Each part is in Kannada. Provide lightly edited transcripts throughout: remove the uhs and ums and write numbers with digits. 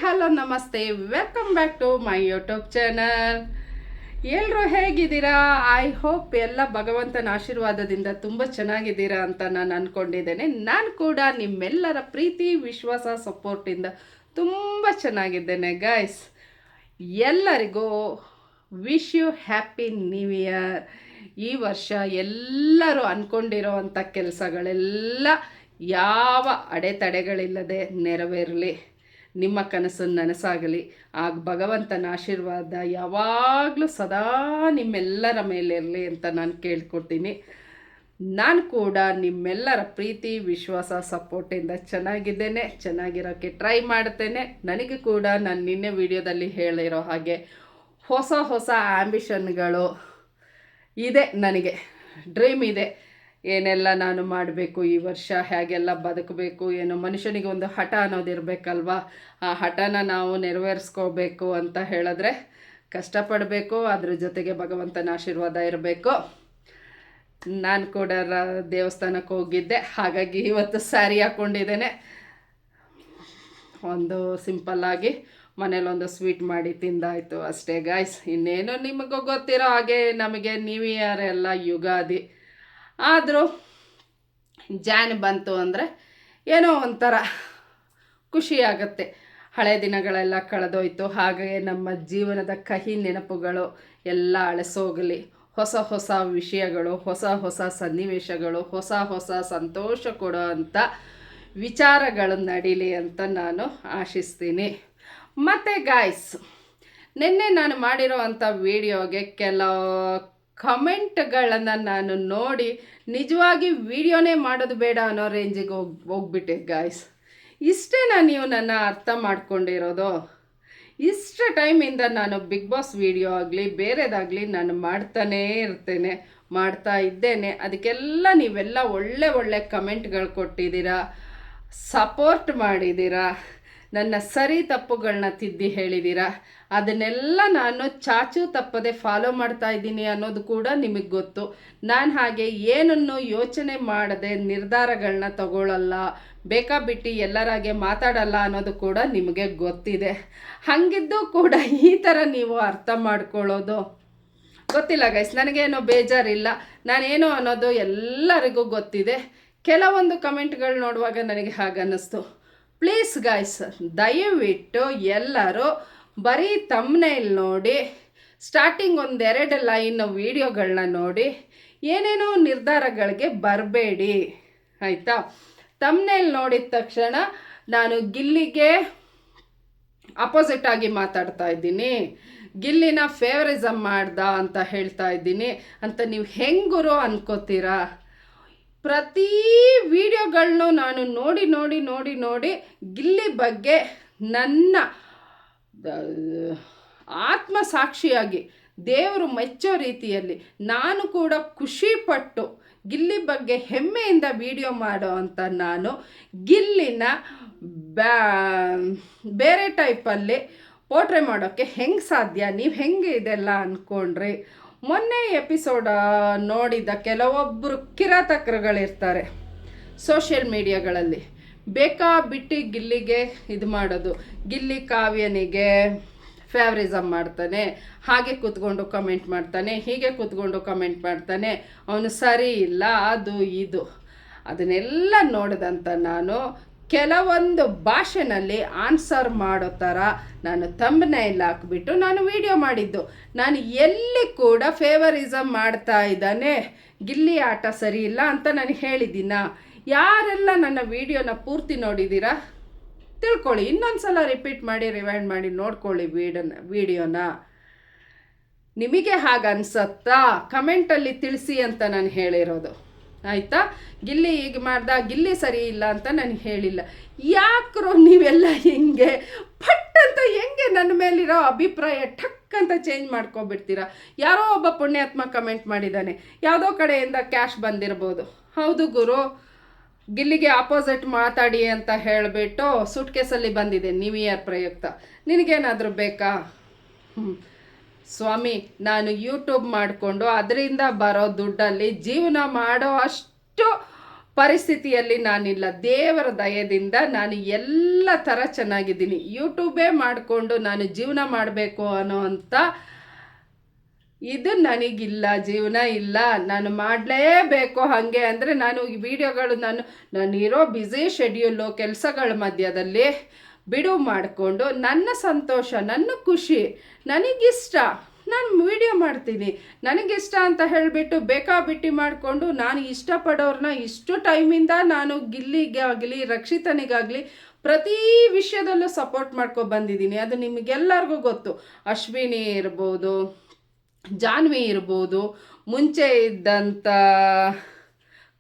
ಹಲೋ ನಮಸ್ತೆ, welcome back to my YouTube channel. ಎಲ್ಲರೂ ಹೇಗಿದ್ದೀರಾ? ಐ ಹೋಪ್ ಎಲ್ಲ ಭಗವಂತನ ಆಶೀರ್ವಾದದಿಂದ ತುಂಬ ಚೆನ್ನಾಗಿದ್ದೀರಾ ಅಂತ ನಾನು ಅಂದ್ಕೊಂಡಿದ್ದೇನೆ. ನಾನು ಕೂಡ ನಿಮ್ಮೆಲ್ಲರ ಪ್ರೀತಿ, ವಿಶ್ವಾಸ, ಸಪೋರ್ಟಿಂದ ತುಂಬ ಚೆನ್ನಾಗಿದ್ದೇನೆ ಗೈಸ್. ಎಲ್ಲರಿಗೂ wish you happy new year. ಈ ವರ್ಷ ಎಲ್ಲರೂ ಅಂದ್ಕೊಂಡಿರೋವಂಥ ಕೆಲಸಗಳೆಲ್ಲ ಯಾವ ಅಡೆತಡೆಗಳಿಲ್ಲದೆ ನೆರವೇರಲಿ. ನಿಮ್ಮ ಕನಸು ನನಸಾಗಲಿ. ಆಗ ಭಗವಂತನ ಆಶೀರ್ವಾದ ಯಾವಾಗಲೂ ಸದಾ ನಿಮ್ಮೆಲ್ಲರ ಮೇಲಿರಲಿ ಅಂತ ನಾನು ಕೇಳ್ಕೊಡ್ತೀನಿ. ನಾನು ಕೂಡ ನಿಮ್ಮೆಲ್ಲರ ಪ್ರೀತಿ, ವಿಶ್ವಾಸ, ಸಪೋರ್ಟಿಂದ ಚೆನ್ನಾಗಿದ್ದೇನೆ, ಚೆನ್ನಾಗಿರೋಕ್ಕೆ ಟ್ರೈ ಮಾಡ್ತೇನೆ. ನನಗೆ ಕೂಡ ನಾನು ನಿನ್ನೆ ವಿಡಿಯೋದಲ್ಲಿ ಹೇಳಿರೋ ಹಾಗೆ ಹೊಸ ಹೊಸ ಆ್ಯಂಬಿಷನ್ಗಳು ಇದೆ, ನನಗೆ ಡ್ರೀಮ್ ಇದೆ. ಏನೆಲ್ಲ ನಾನು ಮಾಡಬೇಕು ಈ ವರ್ಷ, ಹೇಗೆಲ್ಲ ಬದುಕಬೇಕು, ಏನೋ ಮನುಷ್ಯನಿಗೆ ಒಂದು ಹಠ ಅನ್ನೋದಿರಬೇಕಲ್ವ. ಆ ಹಠನ ನಾವು ನೆರವೇರಿಸ್ಕೋಬೇಕು ಅಂತ ಹೇಳಿದ್ರೆ ಕಷ್ಟಪಡಬೇಕು, ಅದ್ರ ಜೊತೆಗೆ ಭಗವಂತನ ಆಶೀರ್ವಾದ ಇರಬೇಕು. ನಾನು ಕೂಡ ದೇವಸ್ಥಾನಕ್ಕೆ ಹೋಗಿದ್ದೆ, ಹಾಗಾಗಿ ಇವತ್ತು ಸ್ಯಾರಿ ಹಾಕ್ಕೊಂಡಿದ್ದೇನೆ. ಒಂದು ಸಿಂಪಲ್ಲಾಗಿ ಮನೇಲೊಂದು ಸ್ವೀಟ್ ಮಾಡಿ ತಿಂದಾಯಿತು ಅಷ್ಟೇ ಗಾಯ್ಸ್. ಇನ್ನೇನು ನಿಮಗೂ ಗೊತ್ತಿರೋ ಹಾಗೆ ನಮಗೆ ನ್ಯೂ ಇಯರ್ ಎಲ್ಲ ಯುಗಾದಿ. ಆದರೂ ಜಾನ್ ಬಂತು ಅಂದರೆ ಏನೋ ಒಂಥರ ಖುಷಿಯಾಗತ್ತೆ. ಹಳೆ ದಿನಗಳೆಲ್ಲ ಕಳೆದೋಯ್ತು, ಹಾಗೆ ನಮ್ಮ ಜೀವನದ ಕಹಿ ನೆನಪುಗಳು ಎಲ್ಲ ಅಳಿಸೋಗಲಿ. ಹೊಸ ಹೊಸ ವಿಷಯಗಳು, ಹೊಸ ಹೊಸ ಸನ್ನಿವೇಶಗಳು, ಹೊಸ ಹೊಸ ಸಂತೋಷ ಕೊಡೋ ಅಂಥ ವಿಚಾರಗಳು ನಡೀಲಿ ಅಂತ ನಾನು ಆಶಿಸ್ತೀನಿ. ಮತ್ತು ಗಾಯ್ಸ್, ನಿನ್ನೆ ನಾನು ಮಾಡಿರೋ ಅಂಥ ವಿಡಿಯೋಗೆ ಕೆಲವು ಕಮೆಂಟ್ಗಳನ್ನು ನಾನು ನೋಡಿ ನಿಜವಾಗಿ ವಿಡಿಯೋನೇ ಮಾಡೋದು ಬೇಡ ಅನ್ನೋ ರೇಂಜಿಗೆ ಹೋಗ್ಬಿಟ್ಟೆ ಗಾಯ್ಸ್. ಇಷ್ಟೇನಾ ನೀವು ನನ್ನ ಅರ್ಥ ಮಾಡ್ಕೊಂಡಿರೋದು? ಇಷ್ಟು ಟೈಮಿಂದ ನಾನು ಬಿಗ್ ಬಾಸ್ ವಿಡಿಯೋ ಆಗಲಿ ಬೇರೆದಾಗಲಿ ನಾನು ಮಾಡ್ತಾನೇ ಇರ್ತೇನೆ, ಮಾಡ್ತಾ ಇದ್ದೇನೆ. ಅದಕ್ಕೆಲ್ಲ ನೀವೆಲ್ಲ ಒಳ್ಳೆ ಒಳ್ಳೆ ಕಮೆಂಟ್ಗಳು ಕೊಟ್ಟಿದ್ದೀರಾ, ಸಪೋರ್ಟ್ ಮಾಡಿದ್ದೀರಾ, ನನ್ನ ಸರಿ ತಪ್ಪುಗಳನ್ನ ತಿದ್ದಿ ಹೇಳಿದ್ದೀರಾ. ಅದನ್ನೆಲ್ಲ ನಾನು ಚಾಚು ತಪ್ಪದೆ ಫಾಲೋ ಮಾಡ್ತಾ ಇದ್ದೀನಿ ಅನ್ನೋದು ಕೂಡ ನಿಮಗೆ ಗೊತ್ತು. ನಾನು ಹಾಗೆ ಏನನ್ನು ಯೋಚನೆ ಮಾಡದೆ ನಿರ್ಧಾರಗಳನ್ನ ತಗೊಳ್ಳಲ್ಲ, ಬೇಕಾಬಿಟ್ಟು ಎಲ್ಲರಾಗೆ ಮಾತಾಡಲ್ಲ ಅನ್ನೋದು ಕೂಡ ನಿಮಗೆ ಗೊತ್ತಿದೆ. ಹಾಗಿದ್ದು ಕೂಡ ಈ ಥರ ನೀವು ಅರ್ಥ ಮಾಡ್ಕೊಳ್ಳೋದು ಗೊತ್ತಿಲ್ಲ ಗೈಸ್. ನನಗೇನೋ ಬೇಜಾರಿಲ್ಲ, ನಾನೇನೋ ಅನ್ನೋದು ಎಲ್ಲರಿಗೂ ಗೊತ್ತಿದೆ. ಕೆಲವೊಂದು ಕಮೆಂಟ್ಗಳು ನೋಡುವಾಗ ನನಗೆ ಹಾಗನ್ನಿಸ್ತು. ಪ್ಲೀಸ್ ಗಾಯ್ಸ್, ದಯವಿಟ್ಟು ಎಲ್ಲರೂ ಬರೀ ತಮ್ನೇಲ್ ನೋಡಿ, ಸ್ಟಾರ್ಟಿಂಗ್ ಒಂದೆರಡು ಲೈನ್ ವೀಡಿಯೋಗಳನ್ನ ನೋಡಿ ಏನೇನೋ ನಿರ್ಧಾರಗಳಿಗೆ ಬರಬೇಡಿ ಆಯಿತಾ. ತಮ್ನೇಲ್ ನೋಡಿದ ತಕ್ಷಣ ನಾನು ಗಿಲ್ಲಿಗೆ ಅಪೋಸಿಟ್ ಆಗಿ ಮಾತಾಡ್ತಾ ಇದ್ದೀನಿ, ಗಿಲ್ಲಿನ ಫೇವರಿಸಮ್ ಮಾಡ್ದ ಅಂತ ಹೇಳ್ತಾ ಇದ್ದೀನಿ ಅಂತ ನೀವು ಹೆಂಗುರು ಅನ್ಕೋತೀರಾ? ಪ್ರತಿ ವಿಡಿಯೋಗಳನ್ನೂ ನಾನು ನೋಡಿ ನೋಡಿ ನೋಡಿ ನೋಡಿ ಗಿಲ್ಲಿ ಬಗ್ಗೆ ನನ್ನ ಆತ್ಮಸಾಕ್ಷಿಯಾಗಿ ದೇವರು ಮೆಚ್ಚೋ ರೀತಿಯಲ್ಲಿ ನಾನು ಕೂಡ ಖುಷಿಪಟ್ಟು ಗಿಲ್ಲಿ ಬಗ್ಗೆ ಹೆಮ್ಮೆಯಿಂದ ವಿಡಿಯೋ ಮಾಡೋ ಅಂತ ನಾನು ಗಿಲ್ಲಿನ ಬೇರೆ ಟೈಪಲ್ಲಿ ಪೋರ್ಟ್ರೇ ಮಾಡೋಕ್ಕೆ ಹೆಂಗೆ ಸಾಧ್ಯ? ನೀವು ಹೆಂಗೆ ಇದೆಲ್ಲ ಅಂದ್ಕೊಂಡ್ರಿ? ಮೊನ್ನೆ ಎಪಿಸೋಡ್ ನೋಡಿದ ಕೆಲವೊಬ್ಬರು ಕಿರಾತಕರುಗಳಿರ್ತಾರೆ ಸೋಷಿಯಲ್ ಮೀಡಿಯಾಗಳಲ್ಲಿ, ಬೇಕಾಬಿಟ್ಟು ಗಿಲ್ಲಿಗೆ ಇದು ಮಾಡೋದು. ಗಿಲ್ಲಿ ಕಾವ್ಯನಿಗೆ ಫೇವರಿಸಮ್ ಮಾಡ್ತಾನೆ, ಹಾಗೆ ಕೂತ್ಕೊಂಡು ಕಮೆಂಟ್ ಮಾಡ್ತಾನೆ, ಹೀಗೆ ಕೂತ್ಕೊಂಡು ಕಮೆಂಟ್ ಮಾಡ್ತಾನೆ, ಅವನು ಸರಿ ಇಲ್ಲ, ಅದು ಇದು. ಅದನ್ನೆಲ್ಲ ನೋಡಿದಂಥ ನಾನು ಕೆಲವೊಂದು ಭಾಷೆನಲ್ಲಿ ಆನ್ಸರ್ ಮಾಡೋ ಥರ ನಾನು ಥಂಬ್ನೇಲ್ ಹಾಕ್ಬಿಟ್ಟು ನಾನು ವಿಡಿಯೋ ಮಾಡಿದ್ದು. ನಾನು ಎಲ್ಲಿ ಕೂಡ ಫೇವರಿಸಮ್ ಮಾಡ್ತಾ ಇದ್ದಾನೆ, ಗಿಲ್ಲಿ ಆಟ ಸರಿ ಇಲ್ಲ ಅಂತ ನಾನು ಹೇಳಿದ್ದೀನ? ಯಾರೆಲ್ಲ ನನ್ನ ವಿಡಿಯೋನ ಪೂರ್ತಿ ನೋಡಿದ್ದೀರಾ ತಿಳ್ಕೊಳ್ಳಿ. ಇನ್ನೊಂದು ಸಲ ರಿಪೀಟ್ ಮಾಡಿ ರಿವೈಂಡ್ ಮಾಡಿ ನೋಡ್ಕೊಳ್ಳಿ ವಿಡಿಯೋನ. ನಿಮಗೆ ಹಾಗೆ ಅನ್ಸತ್ತಾ? ಕಮೆಂಟಲ್ಲಿ ತಿಳಿಸಿ ಅಂತ ನಾನು ಹೇಳಿರೋದು ಆಯಿತಾ. ಗಿಲ್ಲಿ ಹೀಗೆ ಮಾಡ್ದ, ಗಿಲ್ಲಿ ಸರಿ ಇಲ್ಲ ಅಂತ ನಾನು ಹೇಳಿಲ್ಲ. ಯಾಕ್ರೋ ನೀವೆಲ್ಲ ಹೆಂಗೆ ಪಟ್ ಅಂತ ಹೆಂಗೆ ನನ್ನ ಮೇಲಿರೋ ಅಭಿಪ್ರಾಯ ಠಕ್ ಅಂತ ಚೇಂಜ್ ಮಾಡ್ಕೊಬಿಡ್ತೀರಾ? ಯಾರೋ ಒಬ್ಬ ಪುಣ್ಯಾತ್ಮ ಕಮೆಂಟ್ ಮಾಡಿದ್ದಾನೆ, ಯಾವುದೋ ಕಡೆಯಿಂದ ಕ್ಯಾಶ್ ಬಂದಿರ್ಬೋದು. ಹೌದು ಗುರು, ಗಿಲ್ಲಿಗೆ ಆಪೋಸಿಟ್ ಮಾತಾಡಿ ಅಂತ ಹೇಳಿಬಿಟ್ಟು ಸೂಟ್ ಕೇಸಲ್ಲಿ ಬಂದಿದೆ ನ್ಯೂ ಇಯರ್ ಪ್ರಯುಕ್ತ. ನಿನಗೇನಾದರೂ ಬೇಕಾ? ಸ್ವಾಮಿ, ನಾನು ಯೂಟ್ಯೂಬ್ ಮಾಡಿಕೊಂಡು ಅದರಿಂದ ಬರೋ ದುಡ್ಡಲ್ಲಿ ಜೀವನ ಮಾಡೋ ಅಷ್ಟು ಪರಿಸ್ಥಿತಿಯಲ್ಲಿ ನಾನಿಲ್ಲ. ದೇವರ ದಯದಿಂದ ನಾನು ಎಲ್ಲ ಥರ ಚೆನ್ನಾಗಿದ್ದೀನಿ. ಯೂಟ್ಯೂಬೇ ಮಾಡಿಕೊಂಡು ನಾನು ಜೀವನ ಮಾಡಬೇಕು ಅನ್ನೋ ಅಂಥ ಇದು ನನಗಿಲ್ಲ, ಜೀವನ ಇಲ್ಲ. ನಾನು ಮಾಡಲೇಬೇಕು ಹಾಗೆ ಅಂದರೆ ನಾನು ಈ ವಿಡಿಯೋಗಳು ನಾನಿರೋ ಬ್ಯುಸಿ ಶೆಡ್ಯೂಲು ಕೆಲಸಗಳ ಮಧ್ಯದಲ್ಲಿ ಬಿಡುವು ಮಾಡಿಕೊಂಡು ನನ್ನ ಸಂತೋಷ, ನನ್ನ ಖುಷಿ, ನನಗಿಷ್ಟ ನಾನು ವಿಡಿಯೋ ಮಾಡ್ತೀನಿ. ನನಗಿಷ್ಟ ಅಂತ ಹೇಳಿಬಿಟ್ಟು ಬೇಕಾಬಿಟ್ಟಿ ಮಾಡಿಕೊಂಡು ನಾನು ಇಷ್ಟಪಡೋರನ್ನ ಇಷ್ಟು ಟೈಮಿಂದ ನಾನು ಗಿಲ್ಲಿಗಾಗಲಿ ರಕ್ಷಿತನಿಗಾಗಲಿ ಪ್ರತಿ ವಿಷಯದಲ್ಲೂ ಸಪೋರ್ಟ್ ಮಾಡ್ಕೊಂಡು ಬಂದಿದ್ದೀನಿ. ಅದು ನಿಮಗೆಲ್ಲರಿಗೂ ಗೊತ್ತು. ಅಶ್ವಿನಿ ಇರ್ಬೋದು, ಜಾನ್ವಿ ಇರ್ಬೋದು, ಮುಂಚೆ ಇದ್ದಂಥ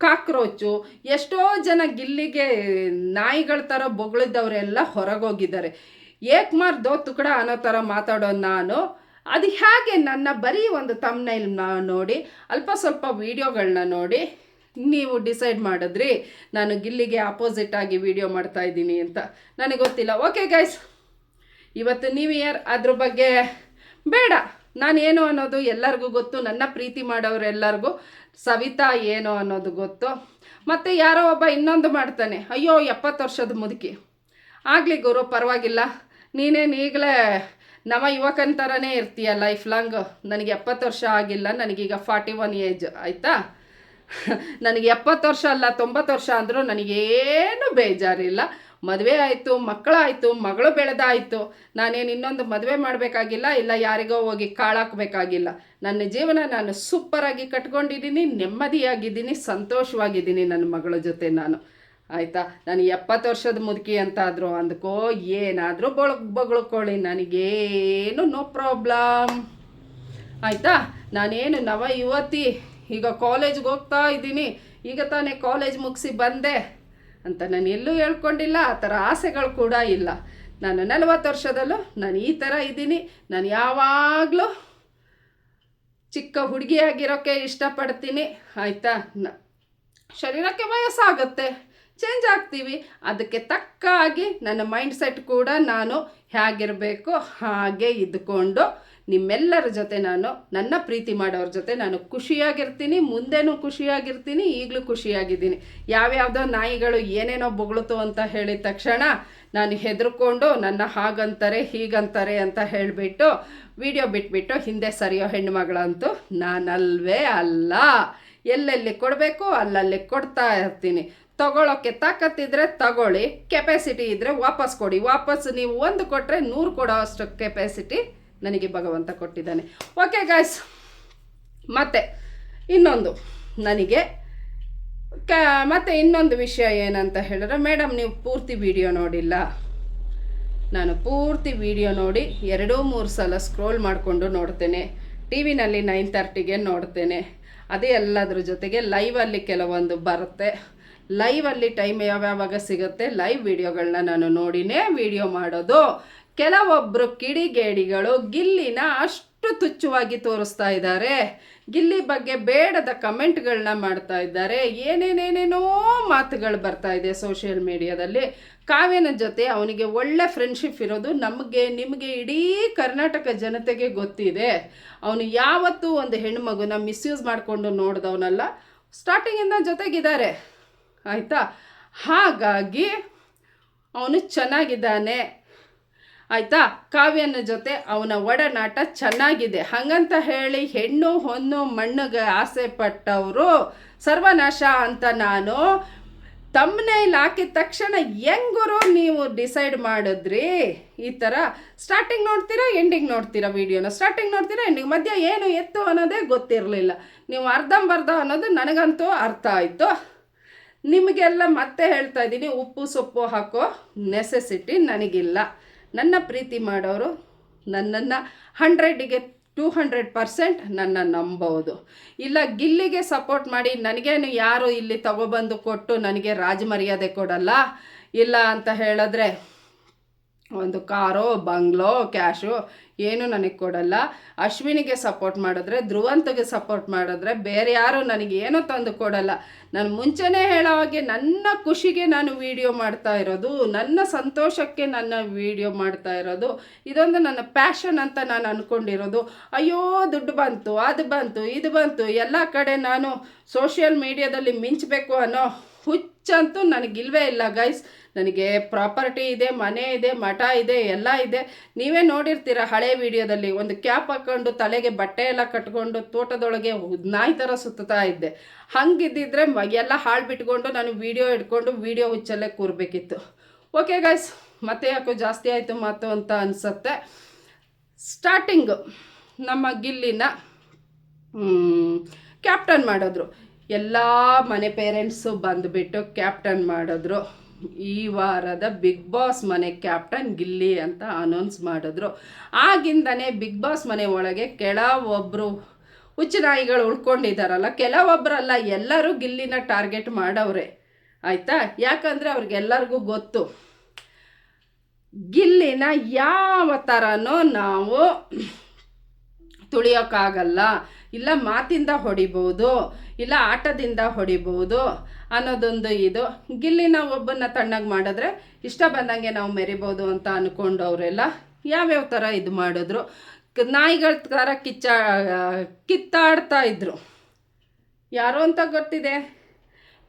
ಕಾಕ್ರೋಚು, ಎಷ್ಟೋ ಜನ ಗಿಲ್ಲಿಗೆ ನಾಯಿಗಳ ಥರ ಬೊಗಳಿದ್ದವರೆಲ್ಲ ಹೊರಗೋಗಿದ್ದಾರೆ. ಏಕ್ಮಾರ್ ದೋ ತುಕಡ ಅನ್ನೋ ಥರ ಮಾತಾಡೋ ನಾನು ಅದು ಹೇಗೆ ನನ್ನ ಬರೀ ಒಂದು ಥಂಬ್ನೈಲ್ನ ನೋಡಿ ಅಲ್ಪ ಸ್ವಲ್ಪ ವೀಡಿಯೋಗಳನ್ನ ನೋಡಿ ನೀವು ಡಿಸೈಡ್ ಮಾಡಿದ್ರಿ ನಾನು ಗಿಲ್ಲಿಗೆ ಆಪೋಸಿಟಾಗಿ ವಿಡಿಯೋ ಮಾಡ್ತಾಯಿದ್ದೀನಿ ಅಂತ. ನನಗೆ ಗೊತ್ತಿಲ್ಲ. ಓಕೆ ಗೈಸ್, ಇವತ್ತು ನ್ಯೂ ಇಯರ್, ಅದ್ರ ಬಗ್ಗೆ ಬೇಡ. ನಾನೇನು ಅನ್ನೋದು ಎಲ್ಲರಿಗೂ ಗೊತ್ತು. ನನ್ನ ಪ್ರೀತಿ ಮಾಡೋರೆಲ್ಲರಿಗೂ ಸವಿತಾ ಏನು ಅನ್ನೋದು ಗೊತ್ತು. ಮತ್ತು ಯಾರೋ ಒಬ್ಬ ಇನ್ನೊಂದು ಮಾಡ್ತಾನೆ, ಅಯ್ಯೋ 70 ವರ್ಷದ ಮುದುಕಿ. ಆಗಲಿ ಗುರು, ಪರವಾಗಿಲ್ಲ, ನೀನೇನು ಈಗಲೇ ನಮ್ಮ ಯುವಕನ ಥರನೇ ಇರ್ತೀಯ ಲೈಫ್ ಲಾಂಗ್. ನನಗೆ 70 ವರ್ಷ ಆಗಿಲ್ಲ, ನನಗೀಗ 41 ಏಜ್ ಆಯಿತಾ. ನನಗೆ 70 ವರ್ಷ ಅಲ್ಲ 90 ವರ್ಷ ಅಂದರೂ ನನಗೇನು ಬೇಜಾರಿಲ್ಲ. ಮದುವೆ ಆಯಿತು, ಮಕ್ಕಳಾಯಿತು, ಮಗಳು ಬೆಳೆದಾಯಿತು. ನಾನೇನು ಇನ್ನೊಂದು ಮದುವೆ ಮಾಡಬೇಕಾಗಿಲ್ಲ, ಇಲ್ಲ ಯಾರಿಗೋ ಹೋಗಿ ಕಾಳಾಕಬೇಕಾಗಿಲ್ಲ. ನನ್ನ ಜೀವನ ನಾನು ಸೂಪರಾಗಿ ಕಟ್ಕೊಂಡಿದ್ದೀನಿ, ನೆಮ್ಮದಿಯಾಗಿದ್ದೀನಿ, ಸಂತೋಷವಾಗಿದ್ದೀನಿ ನನ್ನ ಮಗಳ ಜೊತೆ ನಾನು. ಆಯಿತಾ. ನಾನು 70 ವರ್ಷದ ಮುದುಕಿ ಅಂತಾದರೂ ಅಂದ್ಕೋ, ಏನಾದರೂ ಬೊಗಳ್ಕೊಳ್ಳಿ, ನನಗೇನು ನೋ ಪ್ರಾಬ್ಲಮ್. ಆಯಿತಾ. ನಾನೇನು ನವ ಯುವತಿ, ಈಗ ಕಾಲೇಜ್ಗೆ ಹೋಗ್ತಾ ಇದ್ದೀನಿ, ಈಗ ತಾನೇ ಕಾಲೇಜ್ ಮುಗಿಸಿ ಬಂದೆ ಅಂತ ನಾನು ಎಲ್ಲೂ ಹೇಳ್ಕೊಂಡಿಲ್ಲ. ಆ ಥರ ಆಸೆಗಳು ಕೂಡ ಇಲ್ಲ. ನಾನು 40 ವರ್ಷದಲ್ಲೂ ನಾನು ಈ ಥರ ಇದ್ದೀನಿ. ನಾನು ಯಾವಾಗಲೂ ಚಿಕ್ಕ ಹುಡುಗಿಯಾಗಿರೋಕ್ಕೆ ಇಷ್ಟಪಡ್ತೀನಿ. ಆಯಿತಾ. ಶರೀರಕ್ಕೆ ವಯಸ್ಸಾಗುತ್ತೆ, ಚೇಂಜ್ ಆಗ್ತೀವಿ. ಅದಕ್ಕೆ ತಕ್ಕಾಗಿ ನನ್ನ ಮೈಂಡ್ಸೆಟ್ ಕೂಡ ನಾನು ಹೇಗಿರಬೇಕು ಹಾಗೆ ಇದ್ದುಕೊಂಡು ನಿಮ್ಮೆಲ್ಲರ ಜೊತೆ ನಾನು ನನ್ನ ಪ್ರೀತಿ ಮಾಡೋರ ಜೊತೆ ನಾನು ಖುಷಿಯಾಗಿರ್ತೀನಿ. ಮುಂದೆನೂ ಖುಷಿಯಾಗಿರ್ತೀನಿ, ಈಗಲೂ ಖುಷಿಯಾಗಿದ್ದೀನಿ. ಯಾವ್ಯಾವುದೋ ನಾಯಿಗಳು ಏನೇನೋ ಬೊಗಳ್ತು ಅಂತ ಹೇಳಿದ ತಕ್ಷಣ ನಾನು ಹೆದರ್ಕೊಂಡು ನನ್ನ ಹಾಗಂತಾರೆ ಹೀಗಂತಾರೆ ಅಂತ ಹೇಳಿಬಿಟ್ಟು ವಿಡಿಯೋ ಬಿಟ್ಬಿಟ್ಟು ಹಿಂದೆ ಸರಿಯೋ ಹೆಣ್ಣುಮಗಳಂತೂ ನಾನಲ್ವೇ ಅಲ್ಲ. ಎಲ್ಲೆಲ್ಲಿ ಕೊಡಬೇಕು ಅಲ್ಲಲ್ಲಿ ಕೊಡ್ತಾ ಇರ್ತೀನಿ. ತಗೊಳ್ಳೋಕ್ಕೆ ತಾಕತ್ತಿದ್ರೆ ತಗೊಳ್ಳಿ, ಕೆಪಾಸಿಟಿ ಇದ್ದರೆ ವಾಪಸ್ ಕೊಡಿ. ವಾಪಸ್ ನೀವು 1 ಕೊಟ್ಟರೆ 100 ಕೊಡೋ ಅಷ್ಟು ಕೆಪಾಸಿಟಿ ನನಗೆ ಭಗವಂತ ಕೊಟ್ಟಿದ್ದಾನೆ. ಓಕೆ ಗಾಯ್ಸ್, ಮತ್ತು ಇನ್ನೊಂದು ನನಗೆ ಮತ್ತು ಇನ್ನೊಂದು ವಿಷಯ ಏನಂತ ಹೇಳಿದ್ರೆ, ಮೇಡಮ್ ನೀವು ಪೂರ್ತಿ ವಿಡಿಯೋ ನೋಡಿಲ್ಲ. ನಾನು ಪೂರ್ತಿ ವಿಡಿಯೋ ನೋಡಿ 2-3 ಸಲ ಸ್ಕ್ರೋಲ್ ಮಾಡಿಕೊಂಡು ನೋಡ್ತೇನೆ. ಟಿ ವಿನಲ್ಲಿ 9:30ಗೆ ನೋಡ್ತೇನೆ. ಅದೇ ಎಲ್ಲದ್ರ ಜೊತೆಗೆ ಲೈವಲ್ಲಿ ಕೆಲವೊಂದು ಬರುತ್ತೆ. ಲೈವಲ್ಲಿ ಟೈಮ್ ಯಾವ್ಯಾವಾಗ ಸಿಗುತ್ತೆ ಲೈವ್ ವಿಡಿಯೋಗಳನ್ನ ನಾನು ನೋಡಿನೇ ವಿಡಿಯೋ ಮಾಡೋದು. ಕೆಲವೊಬ್ಬರು ಕಿಡಿಗೇಡಿಗಳು ಗಿಲ್ಲಿನ ಅಷ್ಟು ತುಚ್ಛವಾಗಿ ತೋರಿಸ್ತಾ ಇದ್ದಾರೆ. ಗಿಲ್ಲಿ ಬಗ್ಗೆ ಬೇಡದ ಕಮೆಂಟ್ಗಳನ್ನ ಮಾಡ್ತಾ ಇದ್ದಾರೆ. ಏನೇನೇನೇನೋ ಮಾತುಗಳು ಬರ್ತಾ ಇದೆ ಸೋಷಿಯಲ್ ಮೀಡಿಯಾದಲ್ಲಿ. ಕಾವ್ಯನ ಜೊತೆ ಅವನಿಗೆ ಒಳ್ಳೆ ಫ್ರೆಂಡ್ಶಿಪ್ ಇರೋದು ನಿಮಗೆ ಇಡೀ ಕರ್ನಾಟಕ ಜನತೆಗೆ ಗೊತ್ತಿದೆ. ಅವನು ಯಾವತ್ತೂ ಒಂದು ಹೆಣ್ಣುಮಗುನ ಮಿಸ್ಯೂಸ್ ಮಾಡಿಕೊಂಡು ನೋಡಿದವನಲ್ಲ. ಸ್ಟಾರ್ಟಿಂಗಿಂದ ಜೊತೆಗಿದ್ದಾರೆ. ಆಯಿತಾ. ಹಾಗಾಗಿ ಅವನು ಚೆನ್ನಾಗಿದ್ದಾನೆ. ಆಯಿತಾ. ಕಾವ್ಯನ ಜೊತೆ ಅವನ ಒಡನಾಟ ಚೆನ್ನಾಗಿದೆ. ಹಾಗಂತ ಹೇಳಿ ಹೆಣ್ಣು ಹೊನ್ನು ಮಣ್ಣಿಗೆ ಆಸೆ ಪಟ್ಟವರು ಸರ್ವನಾಶ ಅಂತ ನಾನು ಥಂಬ್ನೇಲ್ ಹಾಕಿದ ತಕ್ಷಣ ಹೆಂಗರು ನೀವು ಡಿಸೈಡ್ ಮಾಡಿದ್ರಿ? ಈ ಥರ ಸ್ಟಾರ್ಟಿಂಗ್ ನೋಡ್ತೀರಾ, ಎಂಡಿಂಗ್ ನೋಡ್ತೀರಾ ವಿಡಿಯೋನ. ಸ್ಟಾರ್ಟಿಂಗ್ ನೋಡ್ತೀರಾ, ಎಂಡಿಂಗ್ ಮಧ್ಯ ಏನು ಎತ್ತು ಅನ್ನೋದೇ ಗೊತ್ತಿರಲಿಲ್ಲ. ನೀವು ಅರ್ಧಂಬರ್ಧ ಅನ್ನೋದು ನನಗಂತೂ ಅರ್ಥ ಆಯಿತು. ನಿಮಗೆಲ್ಲ ಮತ್ತೆ ಹೇಳ್ತಾ ಇದ್ದೀನಿ, ಉಪ್ಪು ಸೊಪ್ಪು ಹಾಕೋ ನೆಸೆಸಿಟಿ ನನಗಿಲ್ಲ. ನನ್ನ ಪ್ರೀತಿ ಮಾಡೋರು ನನ್ನನ್ನು 100ಗೆ 200% ನನ್ನ ನಂಬೋದು. ಇಲ್ಲ ಗಿಲ್ಲಿಗೆ ಸಪೋರ್ಟ್ ಮಾಡಿ ನನಗೇನು ಯಾರು ಇಲ್ಲಿ ತಗೊಬಂದು ಕೊಟ್ಟು ನನಗೆ ರಾಜಮರ್ಯಾದೆ ಕೊಡಲ್ಲ. ಇಲ್ಲ ಅಂತ ಹೇಳಿದ್ರೆ ಒಂದು ಕಾರೋ ಬಂಗ್ಲೋ ಕ್ಯಾಶು ಏನು ನನಗೆ ಕೊಡಲ್ಲ. ಅಶ್ವಿನಿಗೆ ಸಪೋರ್ಟ್ ಮಾಡಿದ್ರೆ, ಧ್ರುವಂತಗೆ ಸಪೋರ್ಟ್ ಮಾಡಿದ್ರೆ ಬೇರೆ ಯಾರು ನನಗೇನೂ ತಂದು ಕೊಡಲ್ಲ. ನಾನು ಮುಂಚೆನೇ ಹೇಳೋ ಹಾಗೆ ನನ್ನ ಖುಷಿಗೆ ನಾನು ವಿಡಿಯೋ ಮಾಡ್ತಾ ಇರೋದು, ನನ್ನ ಸಂತೋಷಕ್ಕೆ ನನ್ನ ವಿಡಿಯೋ ಮಾಡ್ತಾ ಇರೋದು. ಇದೊಂದು ನನ್ನ ಪ್ಯಾಷನ್ ಅಂತ ನಾನು ಅಂದ್ಕೊಂಡಿರೋದು. ಅಯ್ಯೋ ದುಡ್ಡು ಬಂತು, ಅದು ಬಂತು, ಇದು ಬಂತು, ಎಲ್ಲ ಕಡೆ ನಾನು ಸೋಷಿಯಲ್ ಮೀಡಿಯಾದಲ್ಲಿ ಮಿಂಚಬೇಕು ಅನ್ನೋ ಹುಚ್ಚಂತೂ ನನಗಿಲ್ವೇ ಇಲ್ಲ ಗೈಸ್. ನನಗೆ ಪ್ರಾಪರ್ಟಿ ಇದೆ, ಮನೆ ಇದೆ, ಮಠ ಇದೆ, ಎಲ್ಲ ಇದೆ. ನೀವೇ ನೋಡಿರ್ತೀರ ಹಳೆ ವಿಡಿಯೋದಲ್ಲಿ, ಒಂದು ಕ್ಯಾಪ್ ಹಾಕ್ಕೊಂಡು ತಲೆಗೆ ಬಟ್ಟೆ ಎಲ್ಲ ಕಟ್ಕೊಂಡು ತೋಟದೊಳಗೆ ನಾಯಿ ಥರ ಸುತ್ತಾ ಇದ್ದೆ. ಹಂಗಿದ್ದಿದ್ರೆ ಎಲ್ಲ ಹಾಳು ಬಿಟ್ಕೊಂಡು ನಾನು ವಿಡಿಯೋ ಇಟ್ಕೊಂಡು ವಿಡಿಯೋ ಹುಚ್ಚಲ್ಲೇ ಕೂರಬೇಕಿತ್ತು. ಓಕೆ ಗೈಸ್, ಮತ್ತೆ ಯಾಕೋ ಜಾಸ್ತಿ ಆಯಿತು ಮಾತು ಅಂತ ಅನಿಸುತ್ತೆ. ಸ್ಟಾರ್ಟಿಂಗು ನಮ್ಮ ಗಿಲ್ಲಿನ ಕ್ಯಾಪ್ಟನ್ ಮಾಡಿದ್ರು. ಎಲ್ಲ ಮನೆ ಪೇರೆಂಟ್ಸು ಬಂದುಬಿಟ್ಟು ಕ್ಯಾಪ್ಟನ್ ಮಾಡಿದ್ರು. ಈ ವಾರದ ಬಿಗ್ ಬಾಸ್ ಮನೆ ಕ್ಯಾಪ್ಟನ್ ಗಿಲ್ಲಿ ಅಂತ ಅನೌನ್ಸ್ ಮಾಡಿದ್ರು. ಆಗಿಂದನೇ ಬಿಗ್ ಬಾಸ್ ಮನೆ ಒಳಗೆ ಕೆಲವೊಬ್ಬರು ಹುಚ್ಚು ನಾಯಿಗಳು ಉಳ್ಕೊಂಡಿದ್ದಾರಲ್ಲ, ಕೆಲವೊಬ್ಬರಲ್ಲ, ಎಲ್ಲರೂ ಗಿಲ್ಲಿನ ಟಾರ್ಗೆಟ್ ಮಾಡವ್ರೆ. ಆಯಿತಾ? ಯಾಕಂದರೆ ಅವ್ರಿಗೆಲ್ಲರಿಗೂ ಗೊತ್ತು ಗಿಲ್ಲಿನ ಯಾವ ಥರನೂ ನಾವು ತುಳಿಯೋಕ್ಕಾಗಲ್ಲ, ಇಲ್ಲ ಮಾತಿಂದ ಹೊಡಿಬೋದು, ಇಲ್ಲ ಆಟದಿಂದ ಹೊಡಿಬೋದು ಅನ್ನೋದೊಂದು ಇದು. ಗಿಲ್ಲಿನ ಒಬ್ಬನ್ನ ತಣ್ಣಗೆ ಮಾಡಿದ್ರೆ ಇಷ್ಟ ಬಂದಂಗೆ ನಾವು ಮೆರಿಬೋದು ಅಂತ ಅಂದ್ಕೊಂಡವರೆಲ್ಲ ಯಾವ್ಯಾವ ಥರ ಇದು ಮಾಡಿದ್ರು. ನಾಯಿಗಳ ಥರ ಕಿತ್ತಾಡ್ತಾ ಇದ್ರು. ಯಾರು ಅಂತ ಗೊತ್ತಿದೆ?